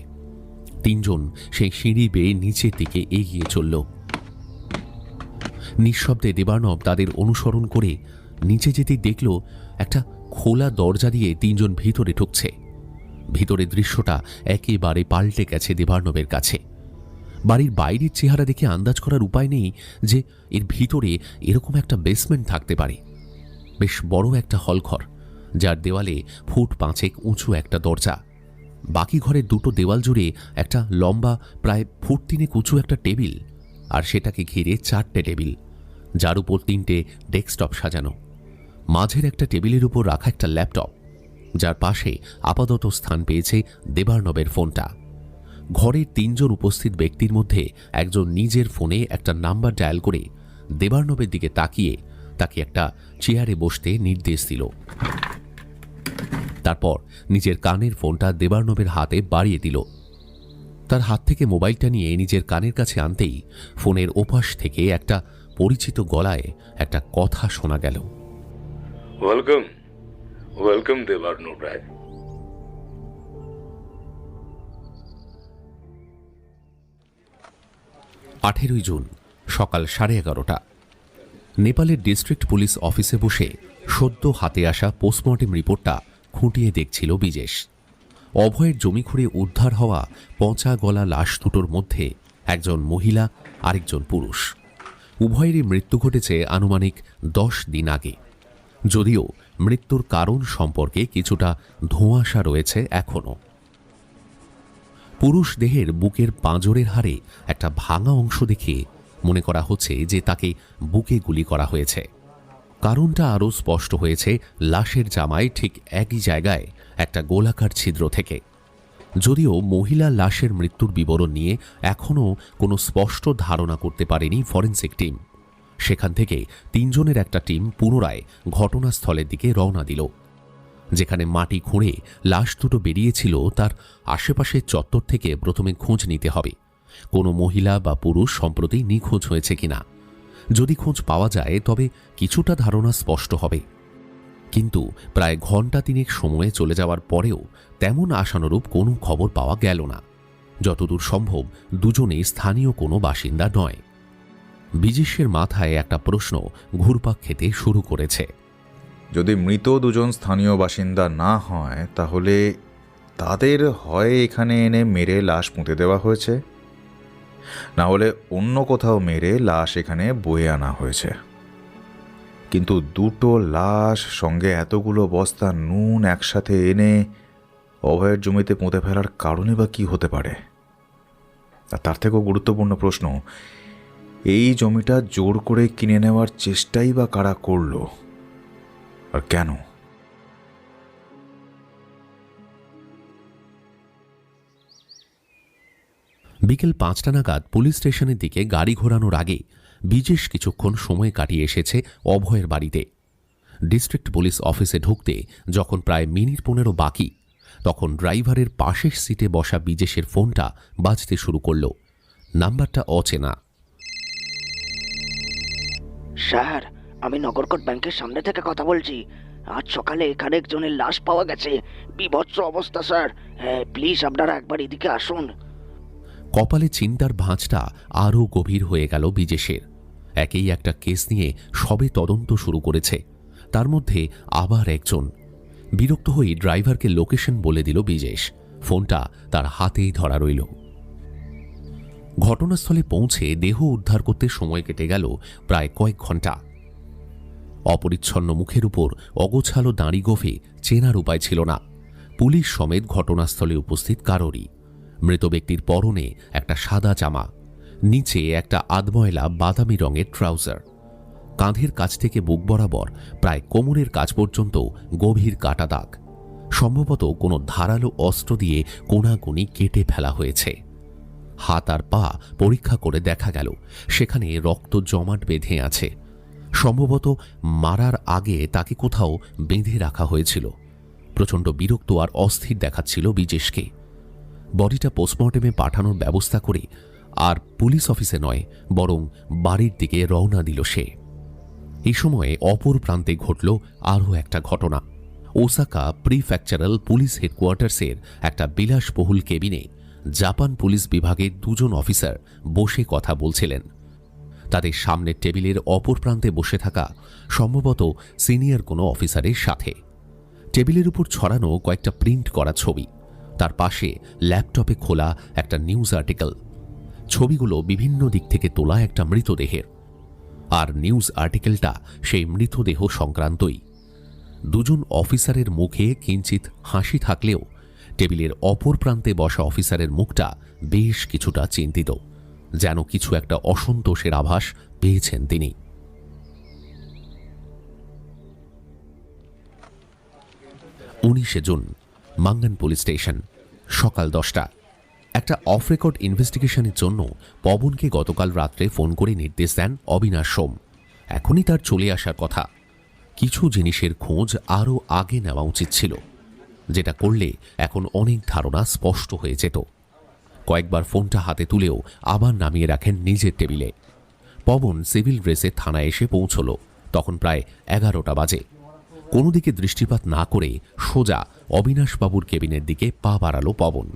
3 জন সেই সিঁড়ি বেয়ে নিচের দিকে এগিয়ে চলল। নিঃশব্দে দেবার্ণব তাদের অনুসরণ করে নিচে যেতেই দেখল একটা খোলা দরজা দিয়ে 3 জন ভিতরে ঢুকছে। ভিতরের দৃশ্যটা একেবারে পাল্টে গেছে দেবার্ণবের কাছে। বাড়ির বাইরের চেহারা দেখে আন্দাজ করার উপায় নেই যে এর ভিতরে এরকম একটা বেসমেন্ট থাকতে পারে। বেশ বড় একটা হলঘর, যার দেওয়ালে 5 ফুট উঁচু একটা দরজা। বাকি ঘরের দুটো দেওয়াল জুড়ে একটা লম্বা প্রায় 3 ফুট উঁচু একটা টেবিল, আর সেটাকে ঘিরে 4টে টেবিল, যার উপর 3টে ডেস্কটপ সাজানো। মাঝের একটা টেবিলের উপর রাখা একটা ল্যাপটপ, যার পাশে আপাতত স্থান পেয়েছে দেবার্ণবের ফোনটা। ঘরের 3 জন উপস্থিত ব্যক্তির মধ্যে একজন নিজের ফোনে একটা নাম্বার ডায়াল করে দেবার্ণবের দিকে তাকিয়ে তাকে একটা চেয়ারে বসতে নির্দেশ দিল। তারপর নিজের কানের ফোনটা দেবার্ণবের হাতে বাড়িয়ে দিল। তার হাত থেকে মোবাইলটা নিয়ে নিজের কানের কাছে আনতেই ফোনের ওপাশ থেকে একটা পরিচিত গলায় একটা কথা শোনা গেল। ওয়েলকাম ওয়েলকাম দেবার্ণব রায়। 18 জুন সকাল 11:30। নেপালের ডিস্ট্রিক্ট পুলিশ অফিসে বসে সদ্য হাতে আসা পোস্টমর্টেম রিপোর্টটা খুঁটিয়ে দেখছিল বিজেশ। অভয়ের জমি খুঁড়ে উদ্ধার হওয়া পচা গলা লাশ দুটোর মধ্যে একজন মহিলা, আরেকজন পুরুষ। উভয়েরই মৃত্যু ঘটেছে আনুমানিক 10 দিন আগে, যদিও মৃত্যুর কারণ সম্পর্কে কিছুটা ধোঁয়াশা রয়েছে এখনও। পুরুষ দেহের বুকের পাঁজরের হাড়ে একটা ভাঙা অংশ দেখে মনে করা হচ্ছে যে তাকে বুকে গুলি করা হয়েছে। কারণটা আরও স্পষ্ট হয়েছে লাশের জামায় ঠিক একই জায়গায় একটা গোলাকার ছিদ্র থেকে। যদিও মহিলা লাশের মৃত্যুর বিবরণ নিয়ে এখনও কোনো স্পষ্ট ধারণা করতে পারেনি ফরেনসিক টিম। সেখান থেকে 3 জনের একটা টিম পুনরায় ঘটনাস্থলের দিকে রওনা দিল। যেখানে মাটি খুঁড়ে লাশ দুটো বেরিয়েছিল তার আশেপাশের চত্বর থেকে প্রথমে খোঁজ নিতে হবে কোনো মহিলা বা পুরুষ সম্প্রতি নিখোঁজ হয়েছে কিনা। যদি খোঁজ পাওয়া যায় তবে কিছুটা ধারণা স্পষ্ট হবে। কিন্তু প্রায় ঘণ্টা তিনেক সময়ে চলে যাওয়ার পরেও তেমন আশানুরূপ কোনো খবর পাওয়া গেল না। যতদূর সম্ভব দুজনেই স্থানীয় কোনো বাসিন্দা নয়। বিজেশের মাথায় একটা প্রশ্ন ঘুরপাক খেতে শুরু করেছে। যদি মৃত দুজন স্থানীয় বাসিন্দা না হয় তাহলে তাদের হয় এখানে এনে মেরে লাশ পুঁতে দেওয়া হয়েছে, না হলে অন্য কোথাও মেরে লাশ এখানে বয়ে আনা হয়েছে। কিন্তু দুটো লাশ সঙ্গে এতগুলো বস্তা নুন একসাথে এনে অভয়ের জমিতে পুঁতে ফেলার কারণই বা কী হতে পারে? আর তার থেকেও গুরুত্বপূর্ণ প্রশ্ন, এই জমিটা জোর করে কিনে নেওয়ার চেষ্টাই বা কারা করলো আর কেন? বিকেল 5টা নাগাদ পুলিশ স্টেশনের দিকে গাড়ি ঘোরানোর আগে বিজেশ কিছুক্ষণ সময় কাটিয়ে এসেছে অভয়ের বাড়িতে। ডিস্ট্রিক্ট পুলিশ অফিসে ঢুকতে যখন প্রায় মিনিট 15 বাকি, তখন ড্রাইভারের পাশের সিটে বসা বিজেশের ফোনটা বাজতে শুরু করল। নাম্বারটা অচেনা। স্যার, আমি নগরকোট ব্যাংকের সামনে থেকে কথা বলছি। আজ সকালে এখানে একজনের লাশ পাওয়া গেছে। বিভৎস অবস্থা স্যার। প্লিজ আপনারা একবার এদিকে আসুন। কপালে চিন্তার ভাঁজটা আরও গভীর হয়ে গেল বিজেশের। একেই একটা কেস নিয়ে সবে তদন্ত শুরু করেছে, তার মধ্যে আবার একজন। বিরক্ত হয়ে ড্রাইভারকে লোকেশন বলে দিল বিজেশ। ফোনটা তার হাতেই ধরা রইল। ঘটনাস্থলে পৌঁছে দেহ উদ্ধার করতে সময় কেটে গেল প্রায় কয়েক ঘন্টা। অপরিচ্ছন্ন মুখের উপর অগোছালো দাড়ি গোফে চেনার উপায় ছিল না পুলিশ সমেত ঘটনাস্থলে উপস্থিত কারোরই। মৃত ব্যক্তির পরনে একটা সাদা জামা, নিচে একটা আধময়লা বাদামি রঙের ট্রাউজার। কাঁধের কাছ থেকে বুক বরাবর প্রায় কোমরের কাছ পর্যন্ত গভীর কাটা দাগ। সম্ভবত কোনো ধারালো অস্ত্র দিয়ে কোনাকুনি কেটে ফেলা হয়েছে। হাত আর পা পরীক্ষা করে দেখা গেল সেখানে রক্ত জমাট বেঁধে আছে। সম্ভবত মারার আগে তাকে কোথাও বেঁধে রাখা হয়েছিল। প্রচণ্ড বিরক্ত আর অস্থির দেখাচ্ছিল বিজেশকে। বডিটা পোস্টমর্টেমে পাঠানোর ব্যবস্থা করে আর পুলিশ অফিসে নয় বরং বাড়ির দিকে রওনা দিল সে। এই সময়ে অপর প্রান্তে ঘটল আরও একটা ঘটনা। ওসাকা প্রিফেকচারাল পুলিশ হেডকোয়ার্টার্সের একটা বিলাসবহুল কেবিনে জাপান পুলিশ বিভাগের দুজন অফিসার বসে কথা বলছিলেন। তাদের সামনের টেবিলের অপর প্রান্তে বসে থাকা সম্ভবত সিনিয়র কোনো অফিসারের সাথে। টেবিলের উপর ছড়ানো কয়েকটা প্রিন্ট করা ছবি, তার পাশে ল্যাপটপে খোলা একটা নিউজ আর্টিকেল। ছবিগুলো বিভিন্ন দিক থেকে তোলা একটা মৃতদেহের, আর নিউজ আর্টিকেলটা সেই মৃতদেহ সংক্রান্তই। দুজন অফিসারের মুখে কিঞ্চিত হাসি থাকলেও টেবিলের অপর প্রান্তে বসা অফিসারের মুখটা বেশ কিছুটা চিন্তিত, যেন কিছু একটা অসন্তোষের আভাস পেয়েছেন তিনি। 19 জুন, মাঙ্গান পুলিশ স্টেশন, সকাল 10টা। একটা অফ রেকর্ড ইনভেস্টিগেশনের জন্য পবনকে গতকাল রাত্রে ফোন করে নির্দেশ দেন অবিনাশ সোম। এখনই তার চলে আসার কথা। কিছু জিনিসের খোঁজ আরও আগে নেওয়া উচিত ছিল, যেটা করলে এখন অনেক ধারণা স্পষ্ট হয়ে যেত। কয়েকবার ফোনটা হাতে তুলেও আবার নামিয়ে রাখেন নিজের টেবিলে। পবন সিভিল ড্রেসে থানায় এসে পৌঁছল তখন প্রায় 11টা বাজে। কোনো দিকে দৃষ্টিপাত না করে সোজা অবিনাশবাবুর কেবিনের দিকে পা বাড়ালো পবন।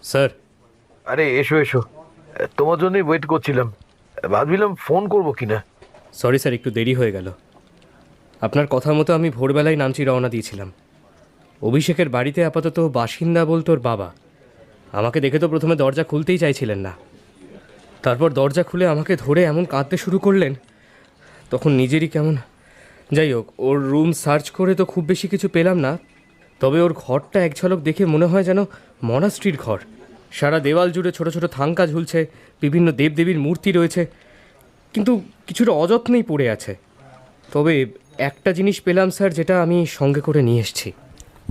স্যার। আরে এসো এসো, তোমার জন্যই ওয়েট করছিলাম। ভাবছিলাম ফোন করবো কিনা। সরি স্যার, একটু দেরি হয়ে গেল। আপনার কথা মতো আমি ভোরবেলায় নামচি রওনা দিয়েছিলাম। অভিষেকের বাড়িতে আপাতত বাসিন্দা বলতো ওর বাবা। আমাকে দেখে তো প্রথমে দরজা খুলতেই চাইছিলেন না। তারপর দরজা খুলে আমাকে ধরে এমন কাঁদতে শুরু করলেন, তখন নিজেরই কেমন। যাই হোক, ওর রুম সার্চ করে তো খুব বেশি কিছু পেলাম না, তবে ওর ঘরটা এক ঝলক দেখে মনে হয় যেন মনাস্ট্রির ঘর। সারা দেওয়াল জুড়ে ছোট ছোট থাঙ্কা ঝুলছে, বিভিন্ন দেবদেবীর মূর্তি রয়েছে, কিন্তু কিছুটা অযত্নেই পড়ে আছে। তবে একটা জিনিস পেলাম স্যার, যেটা আমি সঙ্গে করে নিয়ে এসেছি।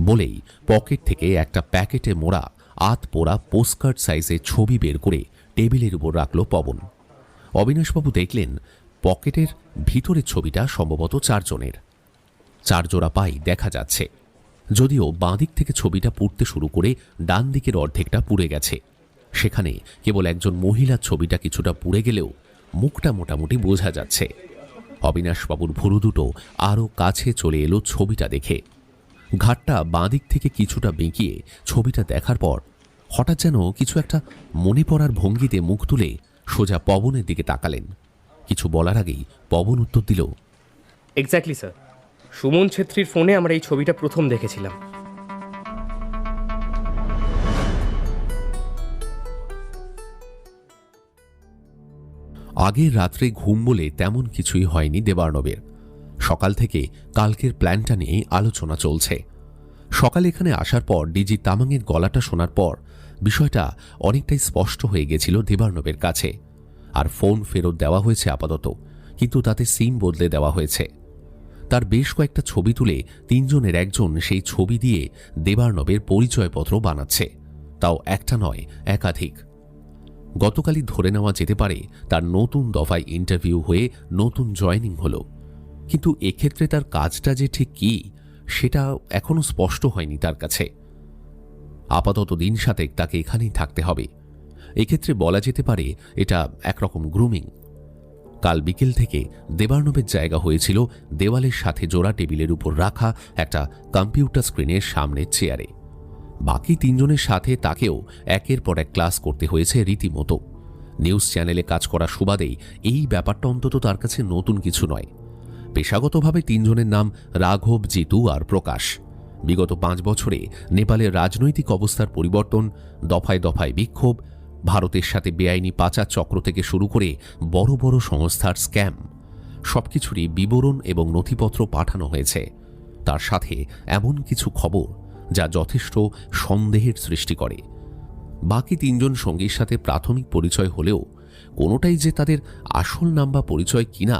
বলেই পকেট থেকে একটা প্যাকেটে মোড়া আত পোড়া পোস্টকার্ড সাইজের ছবি বের করে টেবিলের উপর রাখল পবন। অবিনাশবাবু দেখলেন পকেটের ভিতরের ছবিটা সম্ভবত 4 জনের। চার জোড়া পাই দেখা যাচ্ছে, যদিও বাঁদিক থেকে ছবিটা পুড়তে শুরু করে ডান দিকের অর্ধেকটা পুড়ে গেছে। সেখানে কেবল একজন মহিলার ছবিটা কিছুটা পুড়ে গেলেও মুখটা মোটামুটি বোঝা যাচ্ছে। অবিনাশবাবুর ভুরু দুটো আরও কাছে চলে এলো ছবিটা দেখে। ঘাটটা বাঁদিক থেকে কিছুটা বেঁকিয়ে ছবিটা দেখার পর হঠাৎ যেন কিছু একটা মনে পড়ার ভঙ্গিতে মুখ তুলে সোজা পবনের দিকে তাকালেন। কিছু বলার আগেই পবন উত্তর দিল, এক্স্যাক্টলি স্যার, সুমন ছেত্রীর ফোনে আমরা এই ছবিটা প্রথম দেখেছিলাম। আগের রাত্রে ঘুম বলে তেমন কিছুই হয়নি দেবার্ণবের। সকাল থেকে কালকের প্ল্যানটা নিয়ে আলোচনা চলছে। সকালে এখানে আসার পর ডিজি তামাংয়ের গলাটা শোনার পর বিষয়টা অনেকটাই স্পষ্ট হয়ে গেছিল দেবার্ণবের কাছে। আর ফোন ফেরত দেওয়া হয়েছে আপাতত, কিন্তু তাতে সিম বদলে দেওয়া হয়েছে। তার বেশ কয়েকটা ছবি তুলে তিনজনের একজন সেই ছবি দিয়ে দেবার্ণবের পরিচয়পত্র বানাচ্ছে, তাও একটা নয়, একাধিক। গতকালই ধরে নেওয়া যেতে পারে তার নতুন দফায় ইন্টারভিউ হয়ে নতুন জয়েনিং হলো, কিন্তু এক্ষেত্রে তার কাজটা যে ঠিক কী সেটা এখনও স্পষ্ট হয়নি তার কাছে। আপাতত দিন সাতেক তাকে এখানেই থাকতে হবে। এক্ষেত্রে বলা যেতে পারে এটা একরকম গ্রুমিং। কাল বিকেল থেকে দেবার্ণবের জায়গা হয়েছিল দেওয়ালের সাথে জোড়া টেবিলের উপর রাখা একটা কম্পিউটার স্ক্রিনের সামনের চেয়ারে। বাকি তিনজনের সাথে তাকেও একের পর এক ক্লাস করতে হয়েছে রীতিমতো। নিউজ চ্যানেলে কাজ করা সুবাদেই এই ব্যাপারটা অন্তত তার কাছে নতুন কিছু নয়। পেশাগতভাবে তিনজনের নাম রাঘব, জিতু আর প্রকাশ। বিগত 5 বছরে নেপালের রাজনৈতিক অবস্থার পরিবর্তন, দফায় দফায় বিক্ষোভ, ভারতের সাথে বেআইনি পাচার চক্র থেকে শুরু করে বড় বড় সংস্থার স্ক্যাম, সবকিছুরই বিবরণ এবং নথিপত্র পাঠানো হয়েছে। তার সাথে এমন কিছু খবর যা যথেষ্ট সন্দেহের সৃষ্টি করে। বাকি তিনজন সঙ্গীর সাথে প্রাথমিক পরিচয় হলেও কোনোটাই যে তাদের আসল নাম বা পরিচয় কিনা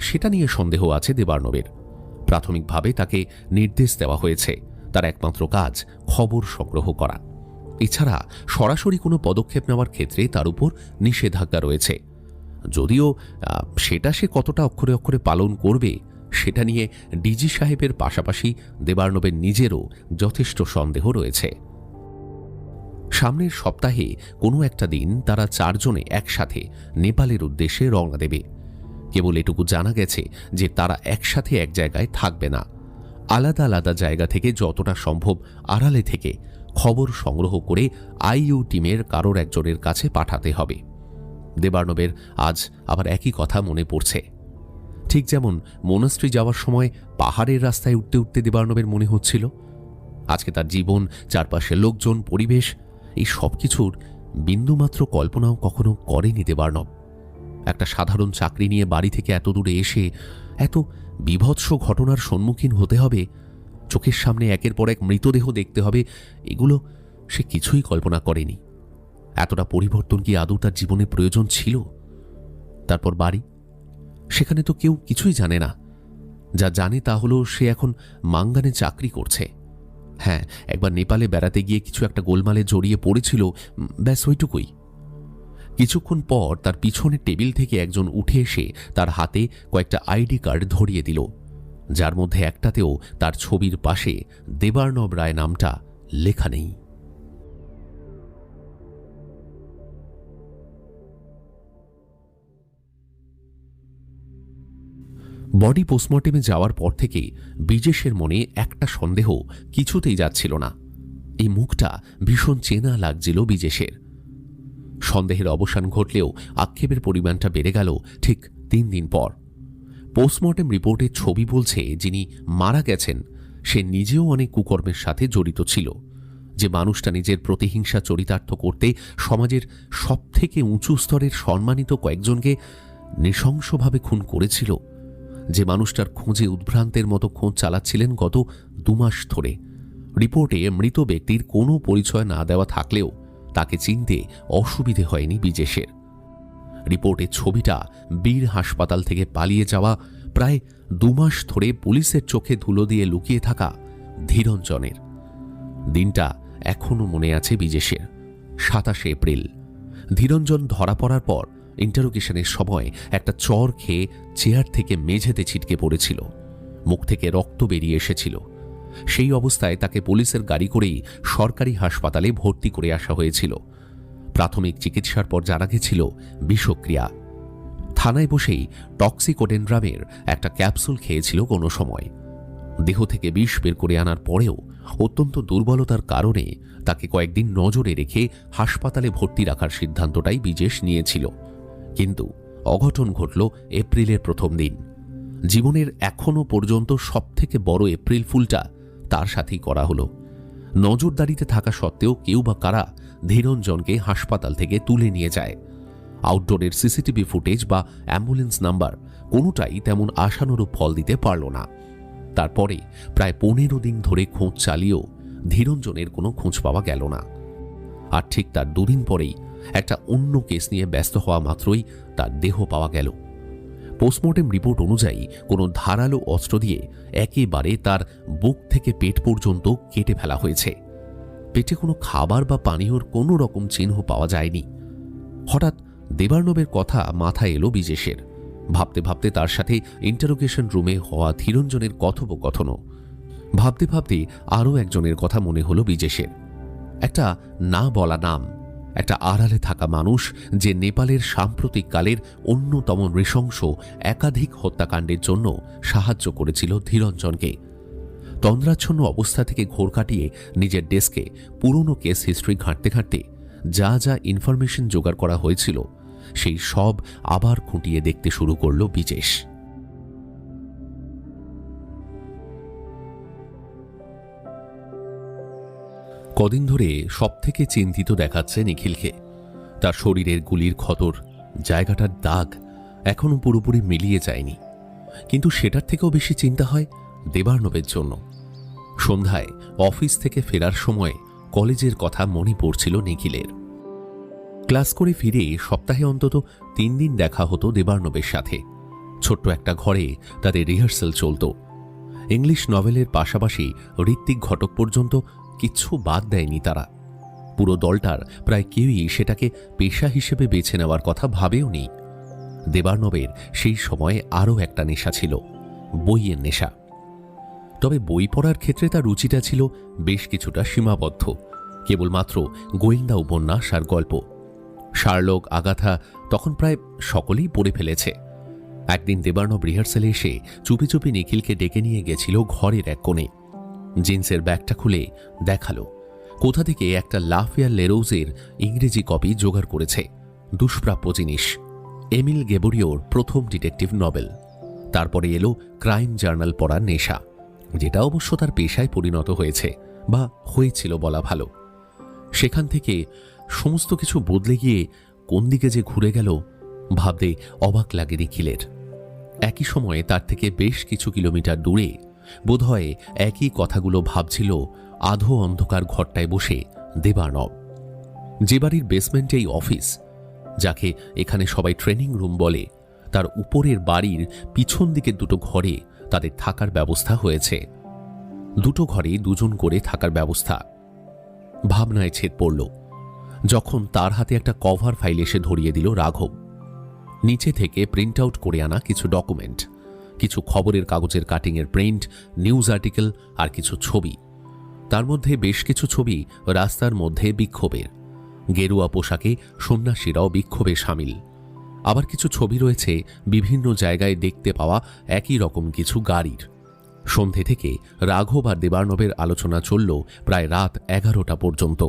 সেটা নিয়ে সন্দেহ আছে দেবার্ণবের। প্রাথমিকভাবে তাকে নির্দেশ দেওয়া হয়েছে তার একমাত্র কাজ খবর সংগ্রহ করা। এছাড়া সরাসরি কোনো পদক্ষেপ নেওয়ার ক্ষেত্রে তার উপর নিষেধাজ্ঞা রয়েছে, যদিও সেটা সে কতটা অক্ষরে অক্ষরে পালন করবে সেটা নিয়ে ডিজি সাহেবের পাশাপাশি দেবার্ণবের নিজেরও যথেষ্ট সন্দেহ রয়েছে। সামনের সপ্তাহে কোনো একটা দিন তারা চারজনে একসাথে নেপালের উদ্দেশ্যে রওনা দেবে। কেবল এটুকু জানা গেছে যে তারা একসাথে এক জায়গায় থাকবে না, আলাদা আলাদা জায়গা থেকে যতটা সম্ভব আড়ালে থেকে খবর সংগ্রহ করে আইইউ টিমের কারোর একজনের কাছে পাঠাতে হবে। দেবার্ণবের আজ আবার একই কথা মনে পড়ছে। ঠিক যেমন মনাস্ট্রি যাওয়ার সময় পাহাড়ের রাস্তায় উঠতে উঠতে দেবার্ণবের মনে হচ্ছিল, আজকে তার জীবন, চারপাশের লোকজন, পরিবেশ, এই সব কিছুর বিন্দুমাত্র কল্পনাও কখনো করেনি দেবার্ণব। একটা সাধারণ চাকরি নিয়ে বাড়ি থেকে এত দূরে এসে এত বীভৎস ঘটনার সম্মুখীন হতে হবে, চোখের সামনে একের পর এক মৃতদেহ দেখতে হবে, এগুলো সে কিছুই কল্পনা করেনি। এতটা পরিবর্তন কি আদৌ তার জীবনে প্রয়োজন ছিল? তারপর বাড়ি, সেখানে তো কেউ কিছুই জানে না। যা জানে তা হলো সে এখন মাঙ্গানে চাকরি করছে। হ্যাঁ, একবার নেপালে বেড়াতে গিয়ে কিছু একটা গোলমালে জড়িয়ে পড়েছিল, ব্যাস ওইটুকুই। কিছুক্ষণ পর তার পিছনের টেবিল থেকে একজন উঠে এসে তার হাতে কয়েকটা আইডি কার্ড ধরিয়ে দিল, যার মধ্যে একটাতেও তার ছবির পাশে দেবার্ণব রায় নামটা লেখা নেই। বডি পোস্টমর্টেমে যাওয়ার পর থেকে বিজেশের মনে একটা সন্দেহ কিছুতেই যাচ্ছিল না। এই মুখটা ভীষণ চেনা লাগছিল বিজেশের। সন্দেহের অবসান ঘটলেও আক্ষেপের পরিমাণটা বেড়ে গেল ঠিক 3 দিন পর। পোস্টমর্টেম রিপোর্টের ছবি বলছে যিনি মারা গেছেন সে নিজেও অনেক কুকর্মের সাথে জড়িত ছিল। যে মানুষটা নিজের প্রতিহিংসা চরিতার্থ করতে সমাজের সবথেকে উঁচু স্তরের সম্মানিত কয়েকজনকে নৃশংসভাবে খুন করেছিল, যে মানুষটার খোঁজে উদ্ভ্রান্তের মতো খোঁজ চালাচ্ছিলেন গত 2 মাস ধরে। রিপোর্টে মৃত ব্যক্তির কোনো পরিচয় না দেওয়া থাকলেও তাকে চিনতে অসুবিধে হয়নি বিজেশের। রিপোর্টের ছবিটা বীর হাসপাতাল থেকে পালিয়ে যাওয়া, প্রায় 2 মাস ধরে পুলিশের চোখে ধুলো দিয়ে লুকিয়ে থাকা ধীরঞ্জনের। দিনটা এখনও মনে আছে বিজেশের। 27 এপ্রিল। ধীরঞ্জন ধরা পড়ার পর ইন্টারোগেশনের সময় একটা চর খেয়ে চেয়ার থেকে মেঝেতে ছিটকে পড়েছিল। মুখ থেকে রক্ত বেরিয়ে এসেছিল। সেই অবস্থায় তাকে পুলিশের গাড়ি করেই সরকারি হাসপাতালে ভর্তি করে আসা হয়েছিল। প্রাথমিক চিকিৎসার পর জানা গেছিল বিষক্রিয়া। থানায় বসেই টক্সিকোডেনড্রামের একটা ক্যাপসুল খেয়েছিল কোনো সময়। দেহ থেকে বিষ বের করে আনার পরেও অত্যন্ত দুর্বলতার কারণে তাকে কয়েকদিন নজরে রেখে হাসপাতালে ভর্তি রাখার সিদ্ধান্তটাই বিজেশ নিয়েছিল। কিন্তু অঘটন ঘটল এপ্রিলের প্রথম দিন। জীবনের এখনো পর্যন্ত সবথেকে বড় এপ্রিল ফুলটা তার সাথেই করা হলো। নজরদারিতে থাকা সত্ত্বেও কেউ বা কারা ধীরঞ্জনকে হাসপাতাল থেকে তুলে নিয়ে যায়। আউটডোরের সিসিটিভি ফুটেজ বা অ্যাম্বুলেন্স নাম্বার কোনোটাই তেমন আশানুরূপ ফল দিতে পারল না। তারপরে প্রায় 15 দিন ধরে খোঁজ চালিয়েও ধীরঞ্জনের কোনো খোঁজ পাওয়া গেল না। আর ঠিক তার 2 দিন পরেই একটা অন্য কেস নিয়ে ব্যস্ত হওয়া মাত্রই তার দেহ পাওয়া গেল। পোস্টমর্টেম রিপোর্ট অনুযায়ী কোনো ধারালো অস্ত্র দিয়ে একেবারে তার বুক থেকে পেট পর্যন্ত কেটে ফেলা হয়েছে। পেটে কোনো খাবার বা পানীয়র কোনো রকম চিহ্ন পাওয়া যায়নি। হঠাৎ দেবার্ণবের কথা মাথায় এলো বিজেশের। ভাবতে ভাবতে তার সাথে ইন্টারোগেশন রুমে হওয়া ধীরঞ্জনের কথোপকথনও। ভাবতে ভাবতে আরও একজনের কথা মনে হলো বিজেশের। একটা না বলা নাম, একটা আড়ালে থাকা মানুষ যে নেপালের সাম্প্রতিককালের অন্যতম নৃশংস একাধিক হত্যাকাণ্ডের জন্য সাহায্য করেছিল ধীরঞ্জনকে। তন্দ্রাচ্ছন্ন অবস্থা থেকে ঘোর কাটিয়ে নিজের ডেস্কে পুরনো কেস হিস্ট্রি ঘাঁটতে ঘাঁটতে যা যা ইনফরমেশন জোগাড় করা হয়েছিল সেই সব আবার খুঁটিয়ে দেখতে শুরু করল বিজেশ। কদিন ধরে সবথেকে চিন্তিত দেখাচ্ছে নিখিলকে। তার শরীরের গুলির ক্ষতর, জায়গাটার দাগ এখনো পুরোপুরি মিলিয়ে যায়নি। কিন্তু সেটার থেকেও বেশি চিন্তা হয় দেবার্ণবের জন্য। সন্ধ্যায় অফিস থেকে ফেরার সময় কলেজের কথা মনে পড়ছিল নিখিলের। ক্লাস করে ফিরে সপ্তাহে অন্তত 3 দিন দেখা হতো দেবার্ণবের সাথে। ছোট্ট একটা ঘরে তাদের রিহার্সাল চলত। ইংলিশ নভেলের পাশাপাশি ঋত্বিক ঘটক পর্যন্ত কিচ্ছু বাদ দেয়নি তারা। পুরো দলটার প্রায় কেউই সেটাকে পেশা হিসেবে বেছে নেওয়ার কথা ভাবেও নি। দেবার্ণবের সেই সময়ে আরও একটা নেশা ছিল, বইয়ের নেশা। তবে বই পড়ার ক্ষেত্রে তার রুচিটা ছিল বেশ কিছুটা সীমাবদ্ধ, কেবলমাত্র গোয়েন্দা উপন্যাস আর গল্প। শার্লক, আগাথা তখন প্রায় সকলেই পড়ে ফেলেছে। একদিন দেবার্ণব রিহার্সালে এসে চুপি চুপি নিখিলকে ডেকে নিয়ে গেছিল ঘরের এক কোণে। জিন্সের ব্যাগটা খুলে দেখালো কোথা থেকে একটা লাফিয়ার লেরোজের ইংরেজি কপি জোগাড় করেছে। দুষ্প্রাপ্য জিনিস, এমিল গেবরিওর প্রথম ডিটেকটিভ নভেল। তারপরে এলো ক্রাইম জার্নাল পড়ার নেশা, যেটা অবশ্য তার পেশায় পরিণত হয়েছে, বা হয়েছিল বলা ভালো। সেখান থেকে সমস্ত কিছু বদলে গিয়ে কোন দিকে যে ঘুরে গেল ভাবতে অবাক লাগে নিখিলের। একই সময়ে তার থেকে বেশ কিছু কিলোমিটার দূরে বোধহয় একই কথাগুলো ভাবছিল আধো অন্ধকার ঘরটায় বসে দেবার্ণব। যে বাড়ির বেসমেন্টেই অফিস, যাকে এখানে সবাই ট্রেনিং রুম বলে, তার উপরের বাড়ির পিছন দিকের 2টো ঘরে তাদের থাকার ব্যবস্থা হয়েছে। 2টো ঘরে 2 জন করে থাকার ব্যবস্থা। ভাবনায় ছেদ পড়ল যখন তার হাতে একটা কভার ফাইল এসে ধরিয়ে দিল রাঘব। নিচে থেকে প্রিন্ট আউট করে আনা কিছু ডকুমেন্ট, কিছু খবরের কাগজের কাটিংয়ের প্রিন্ট, নিউজ আর্টিকেল আর কিছু ছবি। তার মধ্যে বেশ কিছু ছবি রাস্তার মধ্যে বিক্ষোভের, গেরুয়া পোশাকে সন্ন্যাসীরাও বিক্ষোভে সামিল। আবার কিছু ছবি রয়েছে বিভিন্ন জায়গায় দেখতে পাওয়া একই রকম কিছু গাড়ির। সন্ধে থেকে রাঘব আর দেবার্ণবের আলোচনা চলল প্রায় রাত 11টা পর্যন্ত।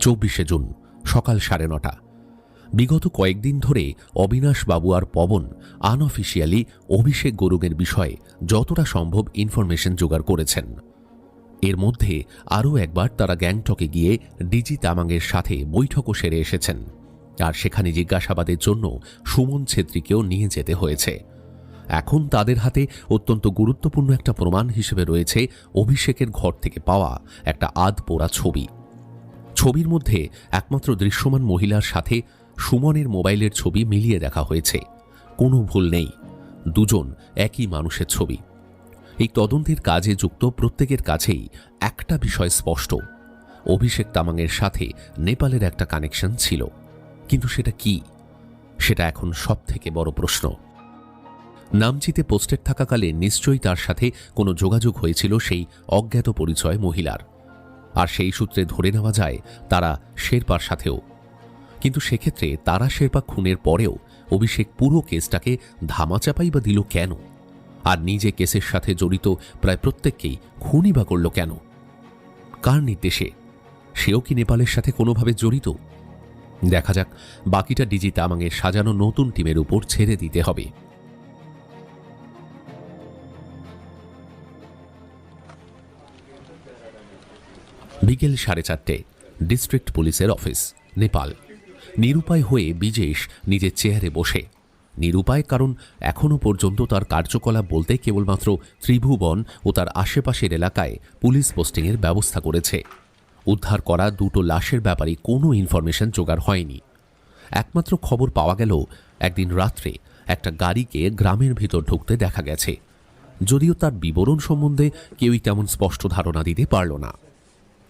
চব্বিশে জুন সকাল 9:30। বিগত কয়েকদিন ধরে অবিনাশ বাবু আর পবন আনঅফিসিয়ালি অভিষেক গরুগের বিষয়ে যতটা সম্ভব ইনফরমেশন জোগাড় করেছেন। এর মধ্যে আরও একবার তারা গ্যাংটকে গিয়ে ডিজি তামাংয়ের সাথে বৈঠকও সেরে এসেছেন। আর সেখানে জিজ্ঞাসাবাদের জন্য সুমন ছেত্রীকেও নিয়ে যেতে হয়েছে। এখন তাদের হাতে অত্যন্ত গুরুত্বপূর্ণ একটা প্রমাণ হিসেবে রয়েছে অভিষেকের ঘর থেকে পাওয়া একটা আধপোড়া ছবি। ছবির মধ্যে একমাত্র দৃশ্যমান মহিলার সাথে সুমনের মোবাইলের ছবি মিলিয়ে দেখা হয়েছে। কোনো ভুল নেই, 2 জন একই মানুষের ছবি। এই তদন্তের কাজে যুক্ত প্রত্যেকের কাছেই একটা বিষয় স্পষ্ট, অভিষেক তামাংয়ের সাথে নেপালের একটা কানেকশন ছিল। কিন্তু সেটা কি? সেটা এখন সবথেকে বড় প্রশ্ন। নামচিতে পোস্টেড থাকাকালে নিশ্চয়ই তার সাথে কোনো যোগাযোগ হয়েছিল সেই অজ্ঞাত পরিচয় মহিলার, আর সেই সূত্রে ধরে নেওয়া যায় তারা শেরপার সাথেও। কিন্তু সেক্ষেত্রে তারা শেরপা খুনের পরেও অভিষেক পুরো কেসটাকে ধামাচাপাই বা দিল কেন? আর নিজে কেসের সাথে জড়িত প্রায় প্রত্যেককেই খুনই বা করল কেন? কার নির্দেশে? সেও কি নেপালের সাথে কোনোভাবে জড়িত? দেখা যাক, বাকিটা ডিজি তামাংয়ের সাজানো নতুন টিমের উপর ছেড়ে দিতে হবে। বিকেল 4:30, ডিস্ট্রিক্ট পুলিশের অফিস, নেপাল। নিরুপায় হয়ে বিজেশ নিজের চেয়ারে বসে। নিরুপায় কারণ এখনও পর্যন্ত তার কার্যকলাপ বলতে কেবলমাত্র ত্রিভুবন ও তার আশেপাশের এলাকায় পুলিশ পোস্টিংয়ের ব্যবস্থা করেছে। উদ্ধার করা দুটো লাশের ব্যাপারে কোনো ইনফরমেশন জোগাড় হয়নি। একমাত্র খবর পাওয়া গেল একদিন রাত্রে একটা গাড়িকে গ্রামের ভিতর ঢুকতে দেখা গেছে, যদিও তার বিবরণ সম্বন্ধে কেউই তেমন স্পষ্ট ধারণা দিতে পারল না।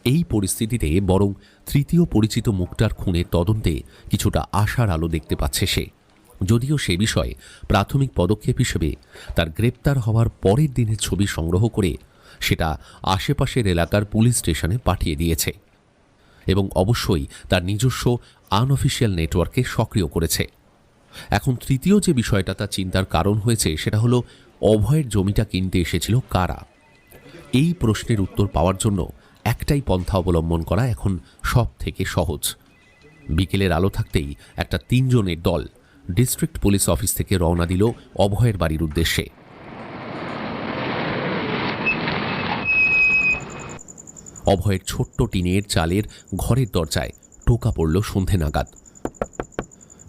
এই পরিস্থিতিতে বরং তৃতীয় পরিচিত মুখটার খুনের তদন্তে কিছুটা আশার আলো দেখতে পাচ্ছে সে, যদিও সে বিষয়ে প্রাথমিক পদক্ষেপ হিসেবে তার গ্রেপ্তার হওয়ার পরের দিনের ছবি সংগ্রহ করে সেটা আশেপাশের এলাকার পুলিশ স্টেশনে পাঠিয়ে দিয়েছে এবং অবশ্যই তার নিজস্ব আনঅফিসিয়াল নেটওয়ার্কে সক্রিয় করেছে। এখন তৃতীয় যে বিষয়টা তার চিন্তার কারণ হয়েছে সেটা হলো অভয়ের জমিটা কিনতে এসেছিল কারা। এই প্রশ্নের উত্তর পাওয়ার জন্য একটাই পন্থা অবলম্বন করা এখন সব থেকে সহজ। বিকেলের আলো থাকতেই একটা 3 জনের দল ডিস্ট্রিক্ট পুলিশ অফিস থেকে রওনা দিল অভয়ের বাড়ির উদ্দেশ্যে। অভয়ের ছোট্ট টিনের চালের ঘরের দরজায় টোকা পড়ল সন্ধে নাগাদ।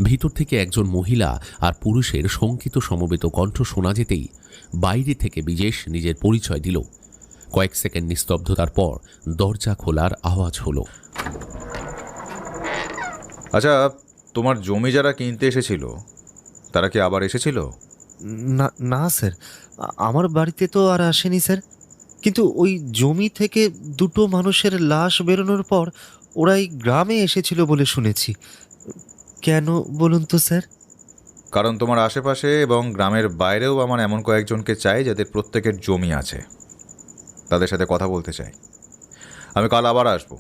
ভিতর থেকে একজন মহিলা আর পুরুষের শঙ্কিত সমবেত কণ্ঠ শোনা যেতেই বাইরে থেকে বিজেশ নিজের পরিচয় দিল। কয়েক সেকেন্ড নিস্তব্ধতার পর দরজা খোলার আওয়াজ হলো। আচ্ছা, তোমার জমি যারা কিনতে এসেছিল তারা কি আবার এসেছিল? না না স্যার, আমার বাড়িতে তো আর আসেনি স্যার। কিন্তু ওই জমি থেকে দুটো মানুষের লাশ বেরোনোর পর ওরা এই গ্রামে এসেছিল বলে শুনেছি। কেন বলুন তো স্যার? কারণ তোমার আশেপাশে এবং গ্রামের বাইরেও আমার এমন কয়েকজনকে চাই যাদের প্রত্যেকের জমি আছে, তাদের সাথে কথা বলতে চাই। আমি কাল আবার আসবো।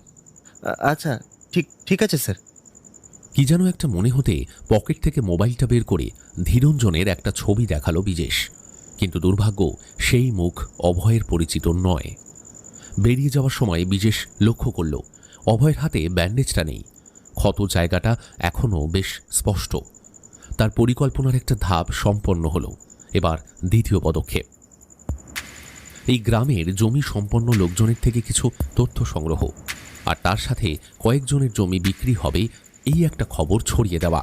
আচ্ছা, ঠিক আছে স্যার। কি যেন একটা মনে হতে পকেট থেকে মোবাইলটা বের করে ধীরঞ্জনের একটা ছবি দেখালো বিজেশ, কিন্তু দুর্ভাগ্য সেই মুখ অভয়ের পরিচিত নয়। বেরিয়ে যাওয়ার সময় বিজেশ লক্ষ্য করল অভয়ের হাতে ব্যান্ডেজটা নেই। ক্ষত জায়গাটা এখনও বেশ স্পষ্ট। তার পরিকল্পনার একটা ধাপ সম্পন্ন হলো। এবার দ্বিতীয় পদক্ষেপ, এই গ্রামের জমি সম্পন্ন লোকজনের থেকে কিছু তথ্য সংগ্রহ, আর তার সাথে কয়েকজনের জমি বিক্রি হবে এই একটা খবর ছড়িয়ে দেওয়া।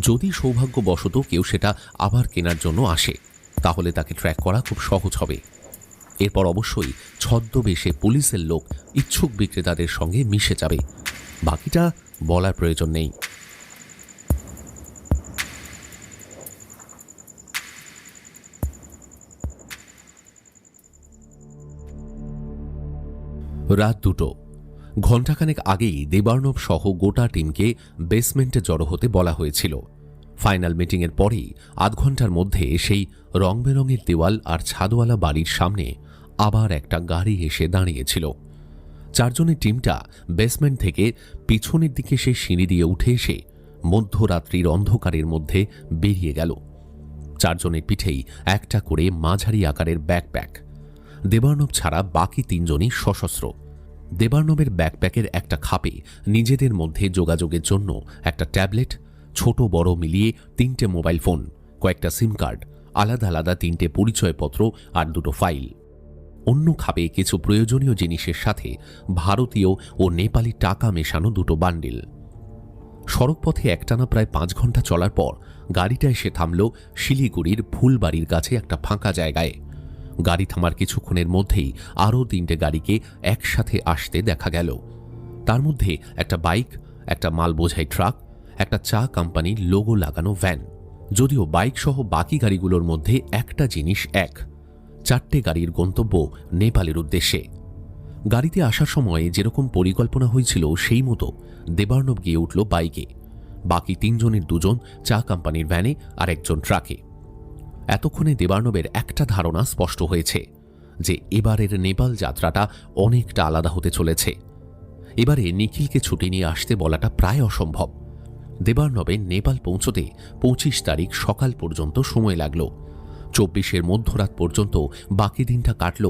যদি সৌভাগ্যবশত কেউ সেটা আবার কেনার জন্য আসে তাহলে তাকে ট্র্যাক করা খুব সহজ হবে। এরপর অবশ্যই ছদ্মবেশে পুলিশের লোক ইচ্ছুক বিক্রেতাদের সঙ্গে মিশে যাবে। বাকিটা বলার প্রয়োজন নেই। রাত 2টো। ঘণ্টাখানেক আগেই দেবার্ণব সহ গোটা টিমকে বেসমেন্টে জড়ো হতে বলা হয়েছিল। ফাইনাল মিটিংয়ের পরেই আধ ঘন্টার মধ্যে সেই রং বেরঙের দেওয়াল আর ছাদওয়ালা বাড়ির সামনে আবার একটা গাড়ি এসে দাঁড়িয়েছিল। 4 জনের টিমটা বেসমেন্ট থেকে পিছনের দিকে সেই সিঁড়ি দিয়ে উঠে এসে মধ্যরাত্রির অন্ধকারের মধ্যে বেরিয়ে গেল। 4 জনের পিঠেই একটা করে মাঝারি আকারের ব্যাকপ্যাক। দেবার্ণব ছাড়া বাকি 3 জনই সশস্ত্র। দেবার্ণবের ব্যাকপ্যাকের একটা খাপে নিজেদের মধ্যে যোগাযোগের জন্য একটা ট্যাবলেট, ছোট বড় মিলিয়ে 3টে মোবাইল ফোন, কয়েকটা সিম কার্ড, আলাদা আলাদা 3টে পরিচয়পত্র আর 2টো ফাইল। অন্য খাপে কিছু প্রয়োজনীয় জিনিসের সাথে ভারতীয় ও নেপালি টাকা মেশানো 2টো বান্ডিল। সড়কপথে একটানা প্রায় 5 ঘন্টা চলার পর গাড়িটা এসে থামল শিলিগুড়ির ফুলবাড়ির কাছে একটা ফাঁকা জায়গায়। গাড়ি থামার কিছুক্ষণের মধ্যেই আরও 3টে গাড়িকে একসাথে আসতে দেখা গেল। তার মধ্যে একটা বাইক, একটা মাল বোঝাই ট্রাক, একটা চা কোম্পানির লোগো লাগানো ভ্যান। যদিও বাইক সহ বাকি গাড়িগুলোর মধ্যে একটা জিনিস এক, 4টে গাড়ির গন্তব্য নেপালের উদ্দেশ্যে। গাড়িতে আসার সময় যেরকম পরিকল্পনা হয়েছিল সেই মতো দেবার্ণব গিয়ে উঠল বাইকে। বাকি 3 জনের 2 জন চা কোম্পানির ভ্যানে আর একজন ট্রাকে। এতক্ষণে দেবার্ণবের একটা ধারণা স্পষ্ট হয়েছে যে এবারের নেপাল যাত্রাটা অনেকটা আলাদা হতে চলেছে। এবারে নিখিলকে ছুটি নিয়ে আসতে বলাটা প্রায় অসম্ভব। দেবার্ণবের নেপাল পৌঁছতে 25 তারিখ সকাল পর্যন্ত সময় লাগল। 24-এর মধ্যরাত পর্যন্ত বাকি দিনটা কাটল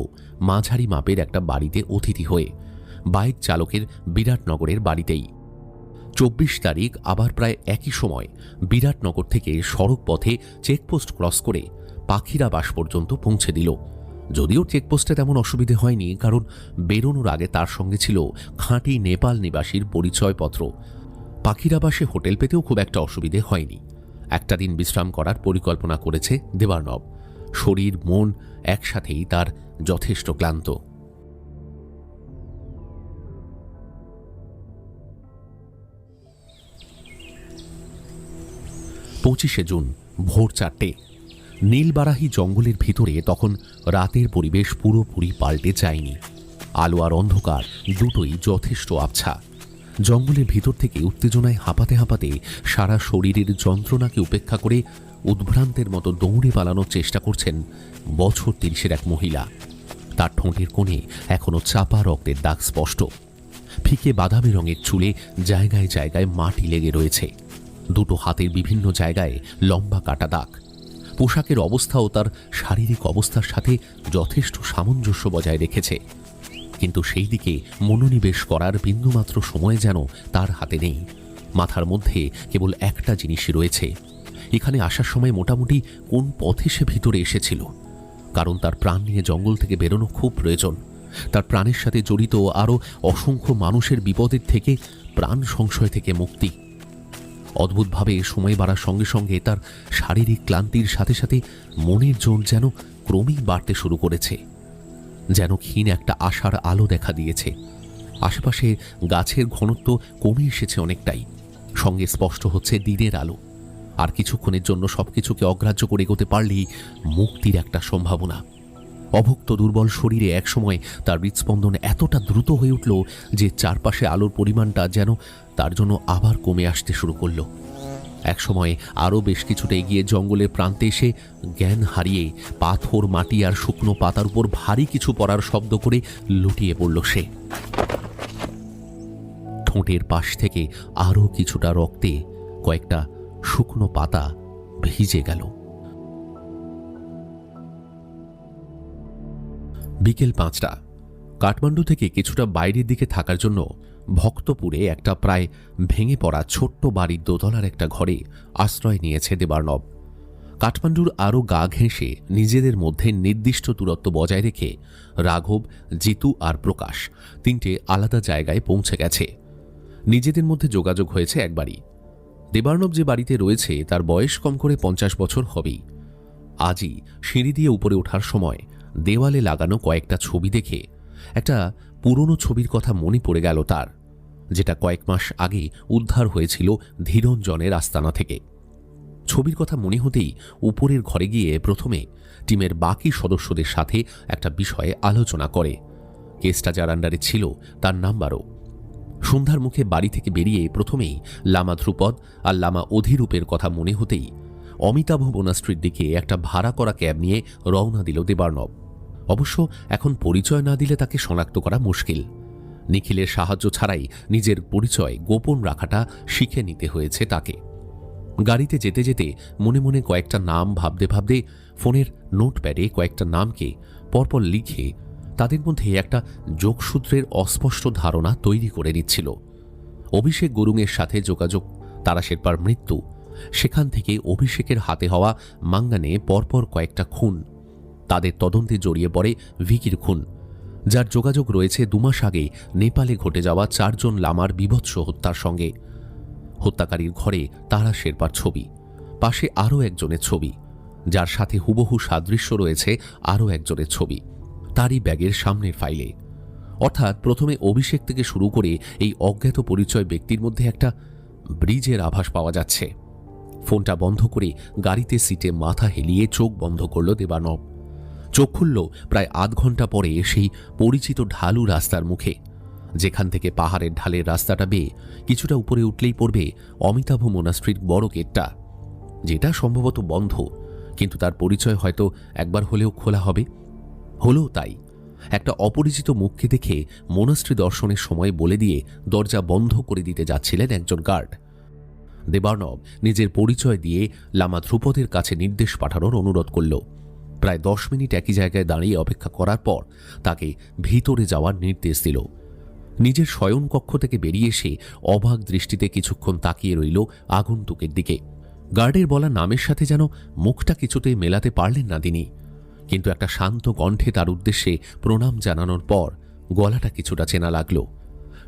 মাঝারি মাপের একটা বাড়িতে অতিথি হয়ে, বাইক চালকের বিরাটনগরের বাড়িতেই। 24 তারিখ আবার প্রায় একই সময় বিরাটনগর থেকে সড়ক পথে চেকপোস্ট ক্রস করে পাখিরাবাস পর্যন্ত পৌঁছে দিল। যদিও চেকপোস্টে তেমন অসুবিধে হয়নি, কারণ বেরোনোর আগে তার সঙ্গে ছিল খাঁটি নেপাল নিবাসীর পরিচয়পত্র। পাখিরাবাসে হোটেল পেতেও খুব একটা অসুবিধে হয়নি। একটা দিন বিশ্রাম করার পরিকল্পনা করেছে দেবার্ণব। শরীর মন একসাথেই তার যথেষ্ট ক্লান্ত। 25শে জুন ভোর 4টে। নীলবারাহি জঙ্গলের ভিতরে তখন রাতের পরিবেশ পুরোপুরি পাল্টে যায়নি। আলো আর অন্ধকার দুটোই যথেষ্ট আবছা। জঙ্গলের ভিতর থেকে উত্তেজনায় হাঁপাতে হাঁপাতে সারা শরীরের যন্ত্রণাকে উপেক্ষা করে উদ্ভ্রান্তের মতো দৌড়ে পালানোর চেষ্টা করছেন বছর 30-এর এক মহিলা। তার ঠোঁটের কোণে এখনো চাপা রক্তের দাগ স্পষ্ট। ফিকে বাদামি রঙের চুলে জায়গায় জায়গায় মাটি লেগে রয়েছে। দুটো হাতের বিভিন্ন জায়গায় লম্বা কাটা দাগ। পোশাকের অবস্থাও তার শারীরিক অবস্থার সাথে যথেষ্ট সামঞ্জস্য বজায় রেখেছে, কিন্তু সেই দিকে মনোনিবেশ করার বিন্দুমাত্র সময় যেন তার হাতে নেই। মাথার মধ্যে কেবল একটা জিনিসই রয়েছে, এখানে আসার সময় মোটামুটি কোন পথে সে ভিতরে এসেছিল। কারণ তার প্রাণ নিয়ে জঙ্গল থেকে বেরোনো খুব প্রয়োজন। তার প্রাণের সাথে জড়িত আরও অসংখ্য মানুষের বিপদের থেকে, প্রাণ সংশয় থেকে মুক্তি। অদ্ভুতভাবে সময় বাড়ার সঙ্গে সঙ্গে তার শারীরিক ক্লান্তির সাথে সাথে মনের জোর যেন ক্রমেই বাড়তে শুরু করেছে। যেন ক্ষীণ একটা আশার আলো দেখা দিয়েছে। আশেপাশে গাছের ঘনত্ব কমে এসেছে অনেকটাই, সঙ্গে স্পষ্ট হচ্ছে দিনের আলো। আর কিছুক্ষণের জন্য সবকিছুকে অগ্রাহ্য করে এগোতে পারলেই মুক্তির একটা সম্ভাবনা। অভুক্ত দুর্বল শরীরে একসময় তার হৃৎস্পন্দন এতটা দ্রুত হয়ে উঠল যে চারপাশে আলোর পরিমাণটা যেন তার জন্য আবার কমে আসতে শুরু করল। একসময় আরও বেশ কিছুটা এগিয়ে জঙ্গলের প্রান্তে এসে জ্ঞান হারিয়ে পাথর, মাটি আর শুকনো পাতার উপর ভারী কিছু পড়ার শব্দ করে লুটিয়ে পড়ল সে। ঠোঁটের পাশ থেকে আরও কিছুটা রক্তে কয়েকটা শুকনো পাতা ভিজে গেল। বিকেল 5টা। কাঠমান্ডু থেকে কিছুটা বাইরের দিকে থাকার জন্য ভক্তপুরে একটা প্রায় ভেঙে পড়া ছোট্ট বাড়ির দোতলার একটা ঘরে আশ্রয় নিয়েছে দেবার্ণব। কাঠমান্ডুর আরও গা ঘেঁষে নিজেদের মধ্যে নির্দিষ্ট দূরত্ব বজায় রেখে রাঘব, জিতু আর প্রকাশ 3টে আলাদা জায়গায় পৌঁছে গেছে। নিজেদের মধ্যে যোগাযোগ হয়েছে একবারই। দেবার্ণব যে বাড়িতে রয়েছে তার বয়স কম করে 50 বছর হবেই। আজই সিঁড়ি দিয়ে উপরে ওঠার সময় দেওয়ালে লাগানো কয়েকটা ছবি দেখে একটা পুরনো ছবির কথা মনে পড়ে গেল তার, যেটা কয়েক মাস আগে উদ্ধার হয়েছিল ধীরঞ্জনের আস্তানা থেকে। ছবির কথা মনে হতেই উপরের ঘরে গিয়ে প্রথমে টিমের বাকি সদস্যদের সাথে একটা বিষয়ে আলোচনা করে। কেসটা যার আন্ডারে ছিল তার নাম্বারও। সন্ধ্যার মুখে বাড়ি থেকে বেরিয়ে প্রথমেই লামা ধ্রুপদ আর লামা অধিরূপের কথা মনে হতেই অমিতাভ মোনাস্ট্রির দিকে একটা ভাড়া করা ক্যাব নিয়ে রওনা দিল দেবার্ণব। অবশ্য এখন পরিচয় না দিলে তাকে শনাক্ত করা মুশকিল। নিখিলের সাহায্য ছাড়াই নিজের পরিচয় গোপন রাখাটা শিখে নিতে হয়েছে তাকে। গাড়িতে যেতে যেতে মনে মনে কয়েকটা নাম ভাবতে ভাবতে ফোনের নোটপ্যাডে কয়েকটা নামকে পরপর লিখে তাদের মধ্যে একটা যোগসূত্রের অস্পষ্ট ধারণা তৈরি করে নিচ্ছিল। অভিষেক গুরুংয়ের সাথে যোগাযোগ, তারা শেরপার মৃত্যু, সেখান থেকে অভিষেকের হাতে হওয়া মাঙ্গানে পরপর কয়েকটা খুন, তাদের তদন্তে জড়িয়ে পড়ে ভিকির খুন, যার যোগাযোগ রয়েছে 2 মাস আগে নেপালে ঘটে যাওয়া 4 জন লামার বীভৎস হত্যার সঙ্গে। হত্যাকারীর ঘরে তারা শেরপার ছবি, পাশে আরও একজনের ছবি, যার সাথে হুবহু সাদৃশ্য রয়েছে আরও একজনের ছবি তারই ব্যাগের সামনের ফাইলে। অর্থাৎ প্রথমে অভিষেক থেকে শুরু করে এই অজ্ঞাত পরিচয় ব্যক্তির মধ্যে একটা ব্রিজের আভাস পাওয়া যাচ্ছে। ফোনটা বন্ধ করে গাড়িতে সিটে মাথা হেলিয়ে চোখ বন্ধ করল দেবার্ণব। চোখ খুলল প্রায় আধ ঘন্টা পরে সেই পরিচিত ঢালু রাস্তার মুখে। যেখান থেকে পাহাড়ের ঢালের রাস্তাটা বেয়ে কিছুটা উপরে উঠলেই পড়বে অমিতাভ মোনাস্ট্রির বড় গেটটা, যেটা সম্ভবত বন্ধ, কিন্তু তার পরিচয় হয়তো একবার হলেও খোলা হবে। হলো তাই। একটা অপরিচিত মুখকে দেখে মোনাস্ট্রি দর্শনের সময় বলে দিয়ে দরজা বন্ধ করে দিতে যাচ্ছিলেন একজন গার্ড। দেবার্নব নিজের পরিচয় দিয়ে লামা ধ্রুপদের কাছে নির্দেশ পাঠানোর অনুরোধ করল। প্রায় 10 মিনিট একই জায়গায় দাঁড়িয়ে অপেক্ষা করার পর তাকে ভিতরে যাওয়ার নির্দেশ দিল। নিজের শয়নকক্ষ থেকে বেরিয়ে এসে অবাক দৃষ্টিতে কিছুক্ষণ তাকিয়ে রইল আগন্তুকের দিকে। গার্ডের বলা নামের সাথে যেন মুখটা কিছুতেই মেলাতে পারলেন না তিনি, কিন্তু একটা শান্ত কণ্ঠে তার উদ্দেশ্যে প্রণাম জানানোর পর গলাটা কিছুটা চেনা লাগল।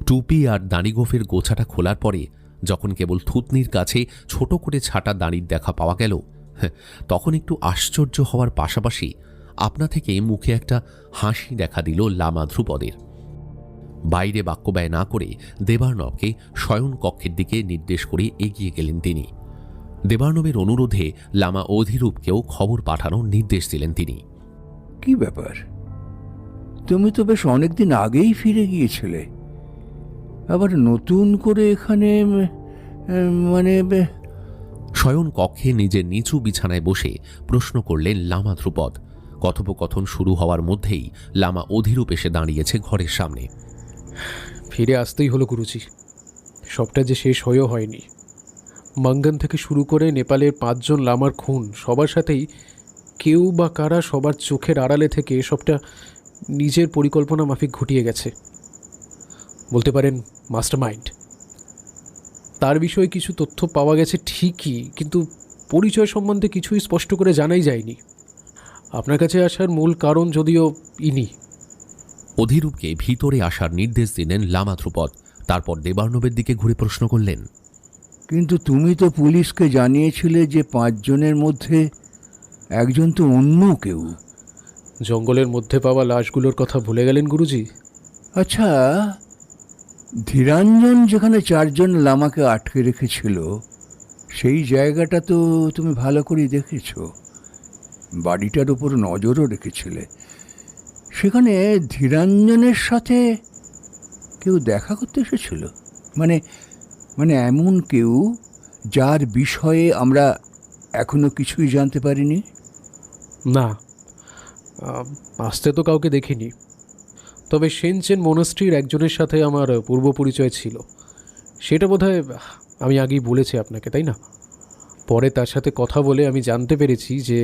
টুপি আর দাড়িগোফের গোছাটা খোলার পরে যখন কেবল থুতনির কাছে ছোট করে ছাটা দাড়ির দেখা পাওয়া গেল, তখন একটু আশ্চর্য হওয়ার পাশাপাশি আপনা থেকে মুখে একটা হাসি দেখা দিল লামা ধ্রুপদের। বাইরে বাক্য ব্যয় না করে দেবার্নবকে শয়নকক্ষের দিকে নির্দেশ করে এগিয়ে গেলেন তিনি। দেবার্নবের অনুরোধে লামা অধিরূপকেও খবর পাঠানোর নির্দেশ দিলেন তিনি। কি ব্যাপার, তুমি তো বেশ অনেকদিন আগেই ফিরে গিয়েছিলে, আবার নতুন করে এখানে মানে শয়নকক্ষে নিজের নিচু বিছানায় বসে প্রশ্ন করলেন লামা ধ্রুপদ। কথোপকথন শুরু হওয়ার মধ্যেই লামা অধিরূপ এসে দাঁড়িয়েছে ঘরের সামনে। ফিরে আসতেই হলো গুরুজি। সবটা যে শেষ হয়েও হয়নি। মাঙ্গান থেকে শুরু করে নেপালের 5 জন লামার খুন, সবার সাথেই কেউ বা কারা সবার চোখের আড়ালে থেকে সবটা নিজের পরিকল্পনা মাফিক ঘটিয়ে গেছে। বলতে পারেন মাস্টারমাইন্ড। তার বিষয়ে কিছু তথ্য পাওয়া গেছে ঠিকই, কিন্তু পরিচয় সম্বন্ধে কিছুই স্পষ্ট করে জানাই যায়নি। আপনার কাছে আসার মূল কারণ যদিও ইনি। অধিরূপকে ভিতরে আসার নির্দেশ দিলেন লামা ধ্রুপদ। তারপর দেবার্নবের দিকে ঘুরে প্রশ্ন করলেন, কিন্তু তুমি তো পুলিশকে জানিয়েছিলে যে 5 জনের মধ্যে একজন তো অন্য কেউ। জঙ্গলের মধ্যে পাওয়া লাশগুলোর কথা ভুলে গেলেন গুরুজি? আচ্ছা, ধীরাঞ্জন যেখানে 4 জন লামাকে আটকে রেখেছিল সেই জায়গাটা তো তুমি ভালো করে দেখেছ, বাড়িটার উপর নজরও রেখেছিলে। সেখানে ধীরাঞ্জনের সাথে কেউ দেখা করতে এসেছিল, মানে মানে এমন কেউ যার বিষয়ে আমরা এখনো কিছুই জানতে পারিনি? না, আসতে তো কাউকে দেখিনি। তবে সেনচেন মোনাস্ট্রির একজনের সাথে আমার পূর্ব পরিচয় ছিল। সেটা বোধহয় আমি আগেই বলেছি আপনাকে, তাই না? পরে তার সাথে কথা বলে আমি জানতে পেরেছি যে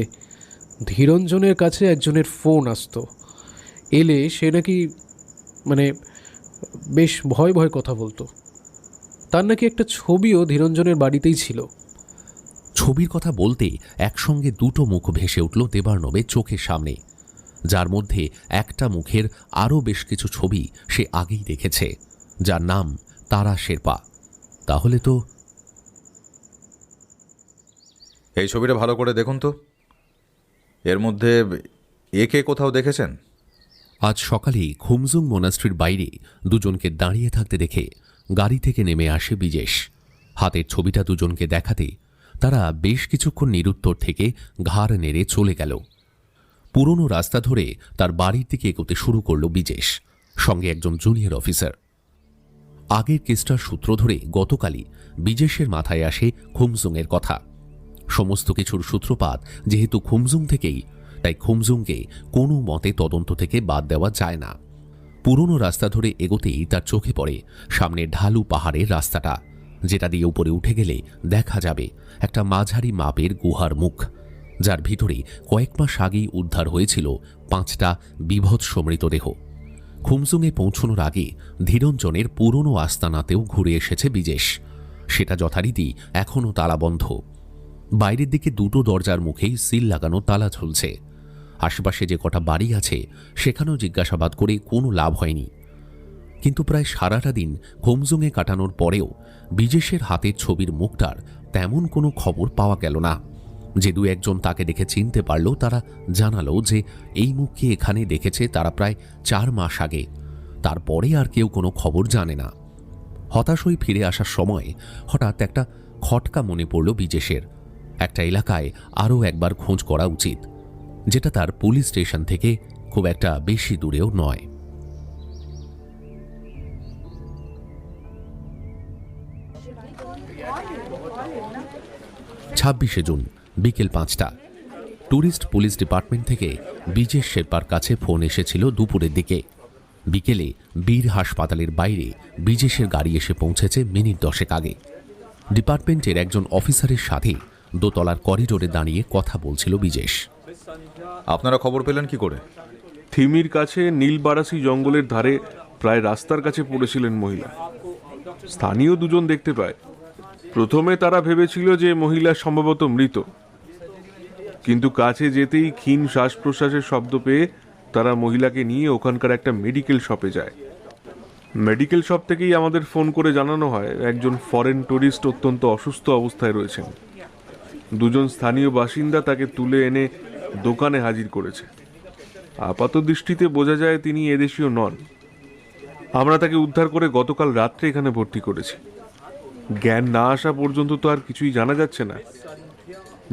ধীরঞ্জনের কাছে একজনের ফোন আসতো। এলে সে নাকি মানে বেশ ভয় ভয় কথা বলতো। তার নাকি একটা ছবিও ধীরঞ্জনের বাড়িতেই ছিল। ছবির কথা বলতে একসঙ্গে দুটো মুখ ভেসে উঠল দেবার্নবের চোখের সামনে, যার মধ্যে একটা মুখের আরও বেশ কিছু ছবি সে আগেই দেখেছে, যার নাম তারা শেরপা। তাহলে তো এই ছবিটা ভালো করে দেখুন তো, এর মধ্যে একে কোথাও দেখেছেন? আজ সকালেই খুমজুং মোনাস্ট্রির বাইরে দুজনকে দাঁড়িয়ে থাকতে দেখে গাড়ি থেকে নেমে আসে বিজেশ। হাতের ছবিটা দুজনকে দেখাতে তারা বেশ কিছুক্ষণ নিরুত্তর থেকে ঘাড় নেড়ে চলে গেল। পুরনো রাস্তা ধরে তার বাড়ির দিকে এগোতে শুরু করল বিজেশ, সঙ্গে একজন জুনিয়র অফিসার। আগের কেসটার সূত্র ধরে গতকালই বিজেশের মাথায় আসে খুমজুংয়ের কথা। সমস্ত কিছুর সূত্রপাত যেহেতু খুমজুং থেকেই, তাই খুমজুংকে কোনো মতে তদন্ত থেকে বাদ দেওয়া যায় না। পুরনো রাস্তা ধরে এগোতেই তার চোখে পড়ে সামনে ঢালু পাহাড়ের রাস্তাটা, যেটা দিয়ে উপরে উঠে গেলে দেখা যাবে একটা মাঝারি মাপের গুহার মুখ, যার ভিতরে কয়েক মাস আগেই উদ্ধার হয়েছিল 5টা বিভৎস মৃতদেহ। খুমজুংয়ে পৌঁছানোর আগে ধীরঞ্জনের পুরনো আস্তানাতেও ঘুরে এসেছে বিজেশ। সেটা যথারীতি এখনও তালাবন্ধ। বাইরের দিকে দুটো দরজার মুখেই সিল লাগানো তালা ঝুলছে। আশেপাশে যে কটা বাড়ি আছে সেখানেও জিজ্ঞাসাবাদ করে কোনো লাভ হয়নি। কিন্তু প্রায় সারাটা দিন খুমজুংয়ে কাটানোর পরেও বিজেশের হাতের ছবির মুখটার তেমন কোনো খবর পাওয়া গেল না। যে 2-1 তাকে দেখে চিনতে পারল, তারা জানালো যে এই মুখকে এখানে দেখেছে তারা প্রায় 4 মাস আগে। তারপরে আর কেউ কোনো খবর জানে না। হতাশ হয়ে ফিরে আসার সময় হঠাৎ একটা খটকা মনে পড়ল বিজেশের। একটা এলাকায় আরও একবার খোঁজ করা উচিত, যেটা তার পুলিশ স্টেশন থেকে খুব একটা বেশি দূরেও নয়। 26শে জুন বিকেল 5টা। ট্যুরিস্ট পুলিশ ডিপার্টমেন্ট থেকে বিজেশ শেরপার কাছে ফোন এসেছিল দুপুরের দিকে। বিকেলে বীর হাসপাতালের বাইরে বিজেশের গাড়ি এসে পৌঁছেছে মিনিট 10 আগে। ডিপার্টমেন্টের একজন অফিসারের সাথে দোতলার করিডোরে দাঁড়িয়ে কথা বলছিল বিজেশ। আপনারা খবর পেলেন কি করে? থিমির কাছে নীলবারাসি জঙ্গলের ধারে প্রায় রাস্তার কাছে পড়েছিলেন মহিলা। স্থানীয় দুজন দেখতে পায়। প্রথমে তারা ভেবেছিল যে মহিলা সম্ভবত মৃত, কিন্তু কাছে যেতেই ক্ষীণ শ্বাস প্রশ্বাসের শব্দ পেয়ে তারা মহিলাকে নিয়ে ওখানকার একটা মেডিকেল শপে যায়। মেডিকেল শপ থেকেই আমাদের ফোন করে জানানো হয় একজন ফরেন টুরিস্ট অত্যন্ত অসুস্থ অবস্থায় রয়েছেন। দুজন স্থানীয় বাসিন্দা তাকে তুলে এনে দোকানে হাজির করেছে। আপাত দৃষ্টিতে বোঝা যায় তিনি এদেশীয় নন। আমরা তাকে উদ্ধার করে গতকাল রাত্রে এখানে ভর্তি করেছি। জ্ঞান না আসা পর্যন্ত তো আর কিছুই জানা যাচ্ছে না।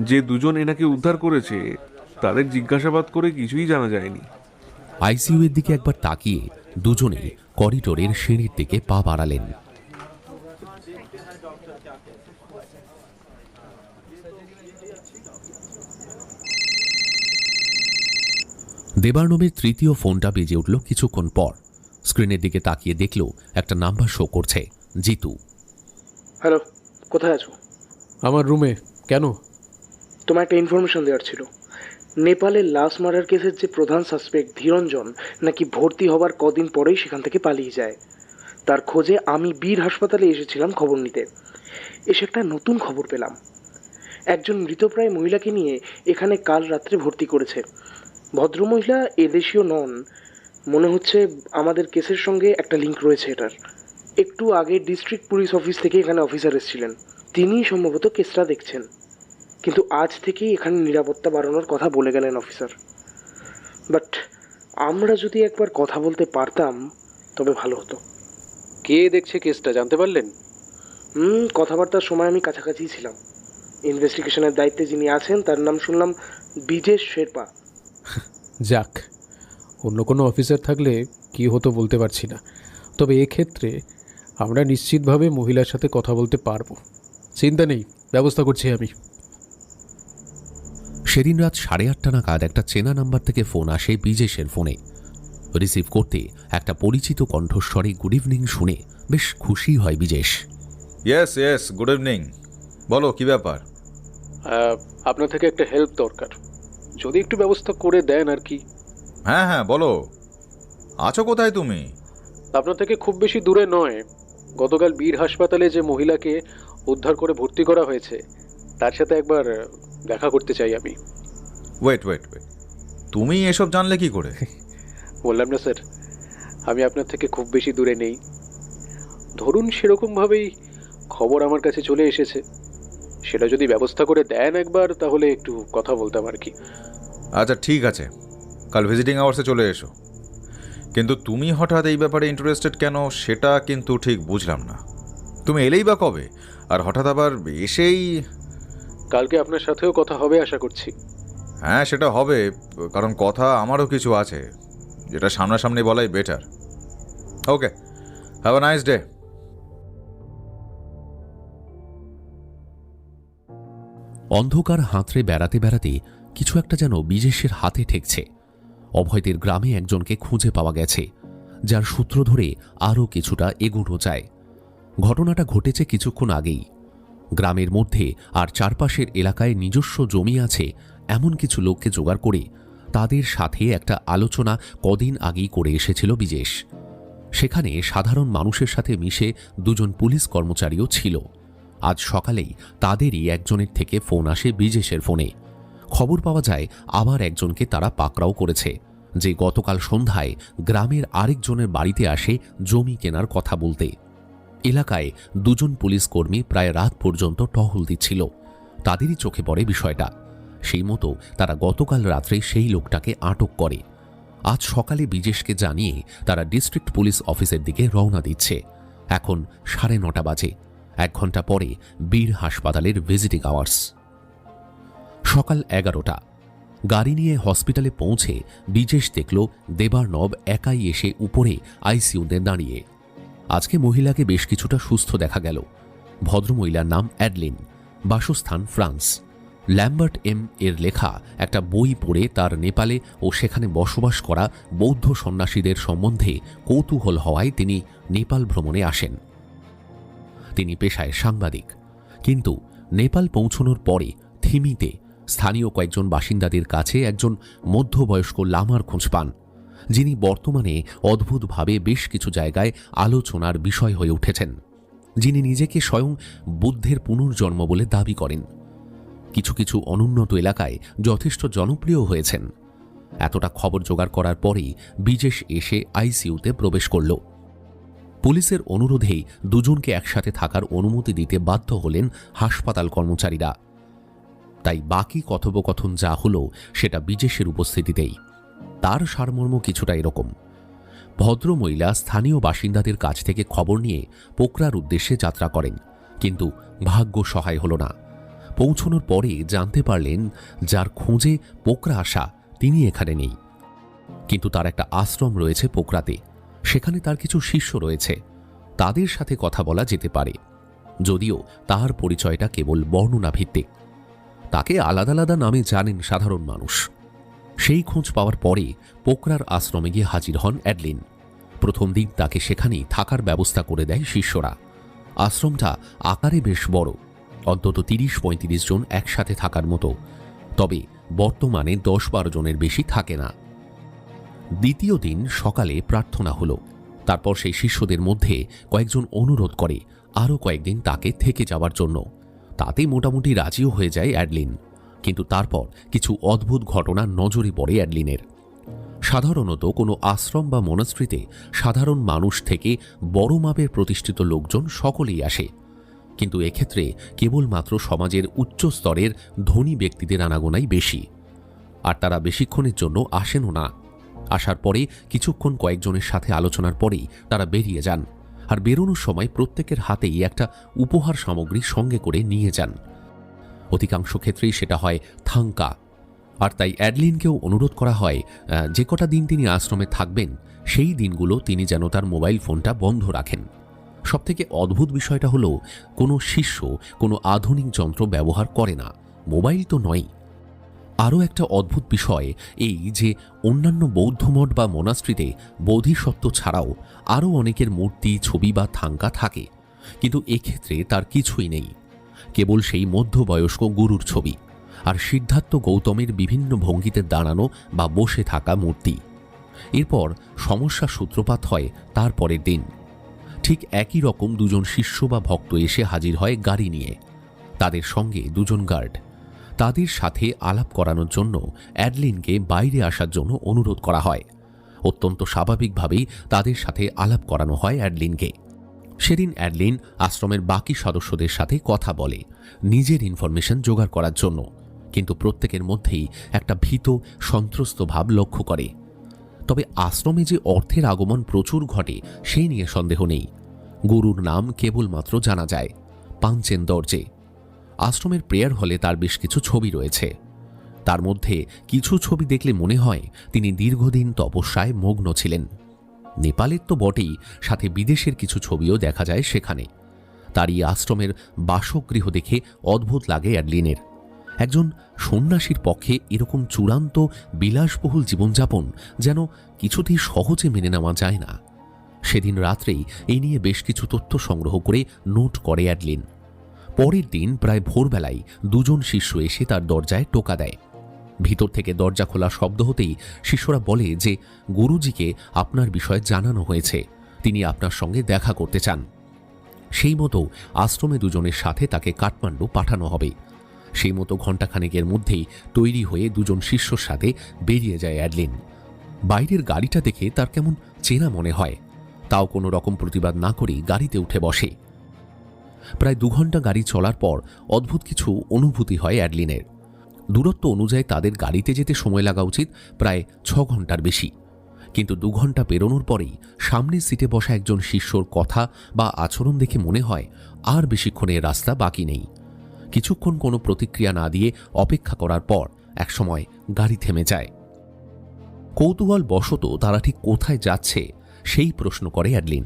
যে দুজন এনাকে উদ্ধার করেছে তাদের জিজ্ঞাসাবাদ করে কিছুই জানা যায়নি। আইসিইউ এর দিকে একবার তাকিয়ে দুজনে করিডোরের সিঁড়ির দিকে পা বাড়ালেন। দেবার্ণবের তৃতীয় ফোনটা বেজে উঠল কিছুক্ষণ পর। স্ক্রিনের দিকে তাকিয়ে দেখল একটা নাম্বার শো করছে, জিতু। হ্যালো, কোথায় আছো? আমার রুমে। কেন? তোমার একটা ইনফরমেশন দেওয়ার ছিল। নেপালের লাশ মার্ডার কেসের যে প্রধান সাসপেক্ট ধীরঞ্জন নাকি ভর্তি হবার কদিন পরেই সেখান থেকে পালিয়ে যায়। তার খোঁজে আমি বীর হাসপাতালে এসেছিলাম খবর নিতে। এসে একটা নতুন খবর পেলাম। একজন মৃতপ্রায় মহিলাকে নিয়ে এখানে কাল রাত্রে ভর্তি করেছে। ভদ্রমহিলা এদেশীয় নন। মনে হচ্ছে আমাদের কেসের সঙ্গে একটা লিঙ্ক রয়েছে এটার। একটু আগে ডিস্ট্রিক্ট পুলিশ অফিস থেকে এখানে অফিসার এসেছিলেন, তিনিই সম্ভবত কেসটা দেখছেন। কিন্তু আজ থেকেই এখানে নিরাপত্তা বাড়ানোর কথা বলে গেলেন অফিসার। বাট আমরা যদি একবার কথা বলতে পারতাম তবে ভালো হতো। কে দেখছে কেসটা জানতে পারলেন? কথাবার্তার সময় আমি কাছাকাছি ছিলাম। ইনভেস্টিগেশনের দায়িত্বে যিনি আছেন তার নাম শুনলাম বিজেশ শেরপা। যাক, অন্য কোনো অফিসার থাকলে কি হতো বলতে পারছি না, তবে এক্ষেত্রে আমরা নিশ্চিতভাবে মহিলার সাথে কথা বলতে পারবো। চিন্তা নেই, ব্যবস্থা করছি আমি। সেদিন রাত 8:30 নাগাদ একটা চেনা নাম্বার থেকে ফোন আসে বিজেশের ফোনে। রিসিভ করতে একটা পরিচিত কণ্ঠস্বরে গুড ইভিনিং শুনে বেশ খুশি হয় বিজেশ। Yes, good evening. বলো, কি ব্যাপার? আপনার থেকে একটা হেল্প দরকার, যদি একটু ব্যবস্থা করে দেন আর কি। হ্যাঁ, বলো। আছো কোথায় তুমি? আপনার থেকে খুব বেশি দূরে নয়। গতকাল বীর হাসপাতালে যে মহিলাকে উদ্ধার করে ভর্তি করা হয়েছে তার সাথে একবার দেখা করতে চাই আমি। ওয়েট, তুমি এসব জানলে কি করে? বললাম না স্যার, আমি আপনার থেকে খুব বেশি দূরে নেই। ধরুন সেরকমভাবেই খবর আমার কাছে চলে এসেছে। সেটা যদি ব্যবস্থা করে দেন একবার, তাহলে একটু কথা বলতাম আর কি। আচ্ছা, ঠিক আছে, কাল ভিজিটিং আওয়ার্সে চলে এসো। কিন্তু তুমি হঠাৎ এই ব্যাপারে ইন্টারেস্টেড কেন সেটা কিন্তু ঠিক বুঝলাম না। তুমি এলেই বা কবে, আর হঠাৎ আবার এসেই? কালকে আপনার সাথেও কথা হবে আশা করছি। হ্যাঁ, সেটা হবে, কারণ কথা আমারও কিছু আছে যেটা সামনাসামনি বলাই better. Okay, have a nice day. অন্ধকার হাতড়ে বেড়াতে বেড়াতে কিছু একটা যেন বিজেশের হাতে ঠেকছে। অভয়দের গ্রামে একজনকে খুঁজে পাওয়া গেছে, যার সূত্র ধরে আরও কিছুটা এগোনো যায়। ঘটনাটা ঘটেছে কিছুক্ষণ আগেই। গ্রামের মধ্যে আর চারপাশের এলাকায় নিজস্ব জমি আছে এমন কিছু লোককে জোগাড় করে তাদের সাথে একটা আলোচনা কদিন আগেই করে এসেছিল বিজেশ। সেখানে সাধারণ মানুষের সাথে মিশে দুজন পুলিশ কর্মচারীও ছিল। আজ সকালেই তাদেরই একজনের থেকে ফোন আসে বিজেশের ফোনে। খবর পাওয়া যায় আবার একজনকে তারা পাকড়াও করেছে, যে গতকাল সন্ধ্যায় গ্রামের আরেকজনের বাড়িতে আসে জমি কেনার কথা বলতে। এলাকায় দুজন পুলিশ কর্মী প্রায় রাত পর্যন্ত টহল দিচ্ছিল। তাদেরই চোখে পড়ে বিষয়টা। সেই মতো তারা গতকাল রাত্রে সেই লোকটাকে আটক করে। আজ সকালে বিজেশকে জানিয়ে তারা ডিস্ট্রিক্ট পুলিশ অফিসের দিকে রওনা দিচ্ছে। এখন 9:30 বাজে। 1 ঘন্টা পরে বীর হাসপাতালের ভিজিটিং আওয়ার্স। সকাল 11টা। গাড়ি নিয়ে হসপিটালে পৌঁছে বিজেশ দেখল দেবার্ণব একাই এসে উপরে আইসিইউতে দাঁড়িয়ে। আজকে মহিলাকে বেশ কিছুটা সুস্থ দেখা গেল। ভদ্রমহিলার নাম অ্যাডলিন। বাসস্থান ফ্রান্স। ল্যাম্বার্ট এম এর লেখা একটা বই পড়ে তার নেপালে ও সেখানে বসবাস করা বৌদ্ধ সন্ন্যাসীদের সম্বন্ধে কৌতূহল হওয়ায় তিনি নেপাল ভ্রমণে আসেন। তিনি পেশায় সাংবাদিক, কিন্তু নেপাল পৌঁছনোর পরে থিমিতে স্থানীয় কয়েকজন বাসিন্দাদের কাছে একজন মধ্যবয়স্ক লামার খোঁজ পান, যিনি বর্তমানে অদ্ভুতভাবে বেশ কিছু জায়গায় আলোচনার বিষয় হয়ে উঠেছেন, যিনি নিজেকে স্বয়ং বুদ্ধের পুনর্জন্ম বলে দাবি করেন। কিছু কিছু অনুন্নত এলাকায় যথেষ্ট জনপ্রিয় হয়েছেন। এতটা খবর জোগাড় করার পরেই বিজেশ এসে আইসিইউতে প্রবেশ করল। পুলিশের অনুরোধেই দুজনকে একসাথে থাকার অনুমতি দিতে বাধ্য হলেন হাসপাতাল কর্মচারীরা। তাই বাকি কথোপকথন যা হলো সেটা বিজেশের উপস্থিতিতেই। তার সারমর্ম কিছুটা এরকম: ভদ্রমহিলা স্থানীয় বাসিন্দাদের কাছ থেকে খবর নিয়ে পোকরার উদ্দেশ্যে যাত্রা করেন, কিন্তু ভাগ্য সহায় হল না। পৌঁছনোর পরে জানতে পারলেন যার খোঁজে পোকরা আসা তিনি এখানে নেই, কিন্তু তার একটা আশ্রম রয়েছে পোকরাতে। সেখানে তার কিছু শিষ্য রয়েছে, তাদের সাথে কথা বলা যেতে পারে, যদিও তার পরিচয়টা কেবল বর্ণনা ভিত্তিক। তাকে আলাদা আলাদা নামে জানেন সাধারণ মানুষ। সেই খোঁজ পাওয়ার পরে পোকরার আশ্রমে গিয়ে হাজির হন অ্যাডলিন। প্রথম দিন তাকে সেখানেই থাকার ব্যবস্থা করে দেয় শিষ্যরা। আশ্রমটা আকারে বেশ বড়, অন্তত ৩০-৩৫ জন একসাথে থাকার মতো, তবে বর্তমানে ১০-১২ জনের বেশি থাকে না। দ্বিতীয় দিন সকালে প্রার্থনা হলো। তারপর সেই শিষ্যদের মধ্যে কয়েকজন অনুরোধ করে আরও কয়েকদিন তাকে থেকে যাওয়ার জন্য। তাতে মোটামুটি রাজিও হয়ে যায় অ্যাডলিন। কিন্তু তারপর কিছু অদ্ভুত ঘটনা নজরে পড়ে অ্যাডলিনের। সাধারণত কোনো আশ্রম বা মনাস্ট্রিতে সাধারণ মানুষ থেকে বড় মাপের প্রতিষ্ঠিত লোকজন সকলেই আসে, কিন্তু এক্ষেত্রে কেবলমাত্র সমাজের উচ্চ স্তরের ধনী ব্যক্তিদের আনাগোনাই বেশি। আর তারা বেশিক্ষণের জন্য আসেনও না। আসার পরে কিছুক্ষণ কয়েকজনের সাথে আলোচনার পরেই তারা বেরিয়ে যান, আর বেরোনোর সময় প্রত্যেকের হাতেই একটা উপহার সামগ্রী সঙ্গে করে নিয়ে যান। অধিকাংশ ক্ষেত্রেই সেটা হয় থাঙ্কা। আর তাই অ্যাডলিনকেও অনুরোধ করা হয় যে কটা দিন তিনি আশ্রমে থাকবেন সেই দিনগুলো তিনি যেন তার মোবাইল ফোনটা বন্ধ রাখেন। সবথেকে অদ্ভুত বিষয়টা হলো কোনো শিষ্য কোনো আধুনিক যন্ত্র ব্যবহার করে না, মোবাইল তো নয়। আরও একটা অদ্ভুত বিষয় এই যে অন্যান্য বৌদ্ধ মঠ বা মোনাস্ট্রিতে বোধিসত্ত্ব ছাড়াও আরও অনেকের মূর্তি, ছবি বা থাঙ্কা থাকে, কিন্তু এক্ষেত্রে তার কিছুই নেই, কেবল সেই মধ্যবয়স্ক গুরুর ছবি আর সিদ্ধার্থ গৌতমের বিভিন্ন ভঙ্গিতে দাঁড়ানো বা বসে থাকা মূর্তি। এরপর সমস্যার সূত্রপাত হয় তার পরের দিন। ঠিক একই রকম দুজন শিষ্য বা ভক্ত এসে হাজির হয় গাড়ি নিয়ে, তাদের সঙ্গে দুজন গার্ড। তাদের সাথে আলাপ করানোর জন্য অ্যাডলিনকে বাইরে আসার জন্য অনুরোধ করা হয়। অত্যন্ত স্বাভাবিকভাবেই তাদের সাথে আলাপ করানো হয় অ্যাডলিনকে। সেদিন অ্যাডলিন আশ্রমের বাকি সদস্যদের সাথে কথা বলে নিজের ইনফরমেশন জোগাড় করার জন্য, কিন্তু প্রত্যেকের মধ্যেই একটা ভীত সন্ত্রস্ত ভাব লক্ষ্য করে। তবে আশ্রমে যে অর্থের আগমন প্রচুর ঘটে সেই নিয়ে সন্দেহ নেই। গুরুর নাম কেবলমাত্র জানা যায় পাঞ্চেন দর্জে। আশ্রমের প্রেয়ার হলে তার বেশ কিছু ছবি রয়েছে। তার মধ্যে কিছু ছবি দেখলে মনে হয় তিনি দীর্ঘদিন তপস্যায় মগ্ন ছিলেন। নেপালের তো বটেই, সাথে বিদেশের কিছু ছবিও দেখা যায় সেখানে। তার এই আশ্রমের বাসগৃহ দেখে অদ্ভুত লাগে অ্যাডলিনের। একজন সন্ন্যাসীর পক্ষে এরকম চূড়ান্ত বিলাসবহুল জীবনযাপন যেন কিছুতেই সহজে মেনে নেওয়া যায় না। সেদিন রাত্রেই এই নিয়ে বেশ কিছু তথ্য সংগ্রহ করে নোট করে অ্যাডলিন। পরের দিন প্রায় ভোরবেলায় দুজন শিষ্য এসে তার দরজায় টোকা দেয়। ভিতর থেকে দরজা খোলা শব্দ হতেই শিষ্যরা বলে যে গুরুজিকে আপনার বিষয়ে জানানো হয়েছে, তিনি আপনার সঙ্গে দেখা করতে চান। সেই মতো আশ্রমে দুজনের সাথে তাকে কাঠমান্ডু পাঠানো হবে। সেই মতো ঘণ্টাখানেকের মধ্যেই তৈরি হয়ে দুজন শিষ্যর সাথে বেরিয়ে যায় অ্যাডলিন। বাইরের গাড়িটা দেখে তার কেমন চেনা মনে হয়, তাও কোনো রকম প্রতিবাদ না করেই গাড়িতে উঠে বসে। প্রায় 2 ঘন্টা গাড়ি চলার পর অদ্ভুত কিছু অনুভূতি হয় অ্যাডলিনের। দূরত্ব অনুযায়ী তাদের গাড়িতে যেতে সময় লাগা উচিত প্রায় 6 ঘন্টার বেশি, কিন্তু 2 ঘন্টা পেরোনোর পরেই সামনের সিটে বসা একজন শিষ্যর কথা বা আচরণ দেখে মনে হয় আর বেশিক্ষণের রাস্তা বাকি নেই। কিছুক্ষণ কোনো প্রতিক্রিয়া না দিয়ে অপেক্ষা করার পর একসময় গাড়ি থেমে যায়। কৌতূহল বশত তারা ঠিক কোথায় যাচ্ছে সেই প্রশ্ন করে অ্যাডলিন।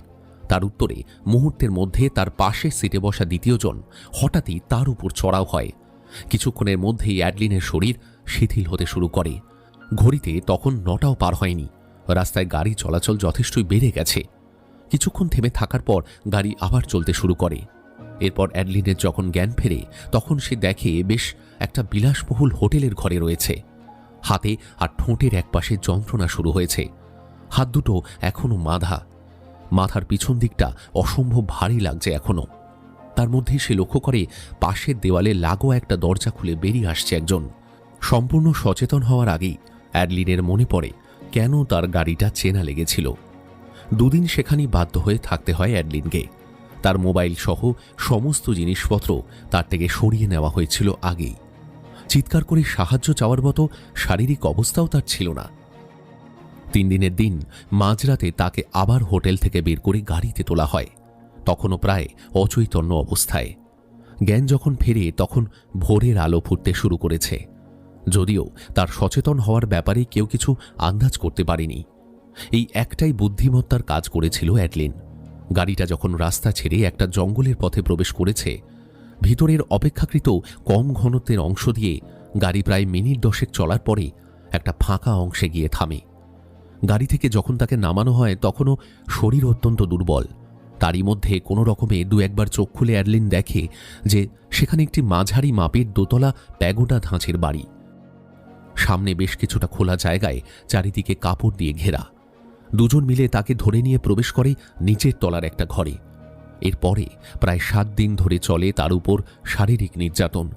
তার উত্তরে মুহূর্তের মধ্যে তার পাশে সিটে বসা দ্বিতীয়জন হঠাৎই তার উপর চড়াও হয়। কিছুক্ষণের মধ্যেই অ্যাডলিনের শরীর শিথিল হতে শুরু করে। ঘড়িতে তখন 9টাও পার হয়নি। রাস্তায় গাড়ি চলাচল যথেষ্টই বেড়ে গেছে। কিছুক্ষণ থেমে থাকার পর গাড়ি আবার চলতে শুরু করে। এরপর অ্যাডলিনের যখন জ্ঞান ফেরে তখন সে দেখে বেশ একটা বিলাসবহুল হোটেলের ঘরে রয়েছে। হাতে আর ঠোঁটের একপাশে যন্ত্রণা শুরু হয়েছে। হাত দুটো এখনো বাঁধা। মাথার পিছন দিকটা অসম্ভব ভারী লাগছে এখনো। তার মধ্যেই সে লক্ষ্য করে পাশের দেওয়ালে লাগোয়া একটা দরজা খুলে বেরিয়ে আসছে একজন। সম্পূর্ণ সচেতন হওয়ার আগেই অ্যাডলিনের মনে পড়ে কেন তার গাড়িটা চেনা লেগেছিল। দুদিন সেখানেই বাধ্য হয়ে থাকতে হয় অ্যাডলিনকে। তার মোবাইল সহ সমস্ত জিনিসপত্র তার থেকে সরিয়ে নেওয়া হয়েছিল আগেই। চিৎকার করে সাহায্য চাওয়ার মতো শারীরিক অবস্থাও তার ছিল না। 3 দিনের দিন মাঝরাতে তাকে আবার হোটেল থেকে বের করে গাড়িতে তোলা হয়, তখনও প্রায় অচৈতন্য অবস্থায়। জ্ঞান যখন ফেরে তখন ভোরের আলো ফুটতে শুরু করেছে, যদিও তার সচেতন হওয়ার ব্যাপারে কেউ কিছু আন্দাজ করতে পারেনি। এই একটাই বুদ্ধিমত্তার কাজ করেছিল অ্যাডলিন। গাড়িটা যখন রাস্তা ছেড়ে একটা জঙ্গলের পথে প্রবেশ করেছে, ভিতরের অপেক্ষাকৃত কম ঘনত্বের অংশ দিয়ে গাড়ি প্রায় মিনিট 10 চলার পরে একটা ফাঁকা অংশে গিয়ে থামে। গাড়ি থেকে যখন তাকে নামানো হয় তখনও শরীর অত্যন্ত দুর্বল। তারই মধ্যে কোনো রকমে 2-1বার চোখ খুলে অ্যাডলিন দেখে যে সেখানে একটি মাঝারি মাপের দোতলা প্যাগোডা ধাঁচের বাড়ি। সামনে বেশ কিছুটা খোলা জায়গায় চারিদিকে কাপড় দিয়ে ঘেরা। দুজন মিলে তাকে ধরে নিয়ে প্রবেশ করে নিচের তলার একটা ঘরে। এরপরে প্রায় 7 দিন ধরে চলে তার উপর শারীরিক নির্যাতন।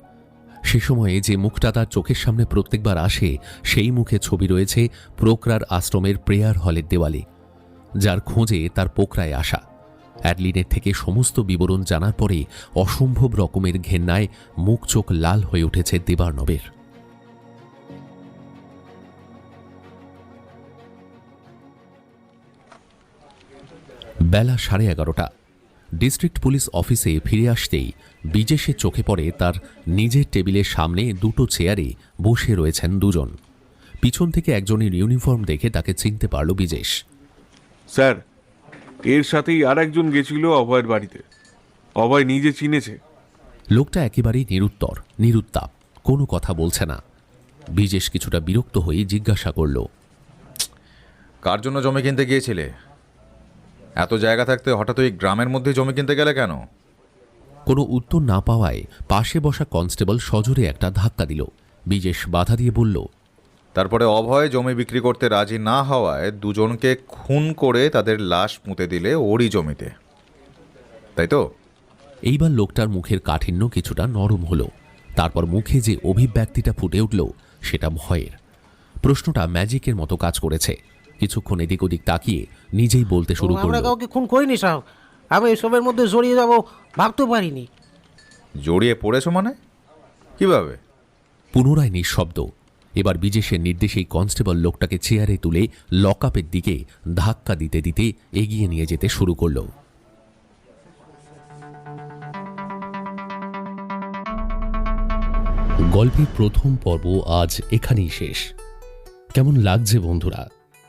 সে সময়ে যে মুখটা তার চোখের সামনে প্রত্যেকবার আসে সেই মুখে ছবি রয়েছে প্রোকরার আশ্রমের প্রেয়ার হলের দেওয়ালে, যার খোঁজে তার পোকরায় আসা। অ্যাডলিনের থেকে সমস্ত বিবরণ জানার পরে অসম্ভব রকমের ঘেন্নায় মুখ চোখ লাল হয়ে উঠেছে দেবার্ণবের। বেলা 11:30। ডিস্ট্রিক্ট পুলিশ অফিসে ফিরে আসতেই বিজেশের চোখে পড়ে তার নিজের টেবিলের সামনে 2টো চেয়ারে বসে রয়েছেন দুজন। পিছন থেকে একজনের ইউনিফর্ম দেখে তাকে চিনতে পারল বিজেশ। স্যার, এর সাথেই আর একজন গেছিল অভয়ের বাড়িতে। অভয় নিজে চিনেছে। লোকটা একেবারেই নিরুত্তর, নিরুত্তাপ, কোনো কথা বলছে না। বিজেশ কিছুটা বিরক্ত হয়ে জিজ্ঞাসা করল, কার জন্য জমি কিনতে গিয়েছিলে? এত জায়গা থাকতে হঠাৎ ওই গ্রামের মধ্যে জমি কিনতে গেলে কেন? কোনো উত্তর না পাওয়ায় পাশে বসা কনস্টেবল সজোরে একটা ধাক্কা দিল। বিজেশ বাধা দিয়ে বলল, তারপরে অভয় জমি বিক্রি করতে রাজি না হওয়ায় দুজনকে খুন করে তাদের লাশ পুঁতে দিলে ওরই জমিতে, তাই তো? এইবার লোকটার মুখের কাঠিন্য কিছুটা নরম হলো। তারপর মুখে যে অভিব্যক্তিটা ফুটে উঠল সেটা ভয়ের। প্রশ্নটা ম্যাজিকের মতো কাজ করেছে। কিছুক্ষণ এদিক ওদিক তাকিয়ে নিজেই বলতে শুরু করল, আমরা কাউকে খুন করিনি সাহেব, আমি এসবের মধ্যে জড়িয়ে যাব ভাবতে পারিনি। জড়িয়ে পড়েছো মানে? কিভাবে? পুনরায় নিঃশব্দ। এবার বিজেশের নির্দেশেই কনস্টেবল লোকটাকে চেয়ারে তুলে লকআপের দিকে ধাক্কা দিতে দিতে এগিয়ে নিয়ে যেতে শুরু করল। গল্পের প্রথম পর্ব আজ এখানেই শেষ। কেমন লাগছে বন্ধুরা?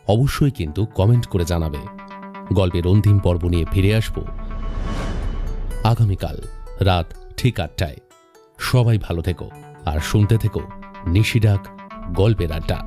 অবশ্যই কিন্তু কমেন্ট করে জানাবে। গল্পের অন্তিম পর্ব নিয়ে ফিরে আসব আগামীকাল রাত ঠিক 8টায়। সবাই ভালো থেকো আর শুনতে থেকো নিশিডাক গল্পের আড্ডা।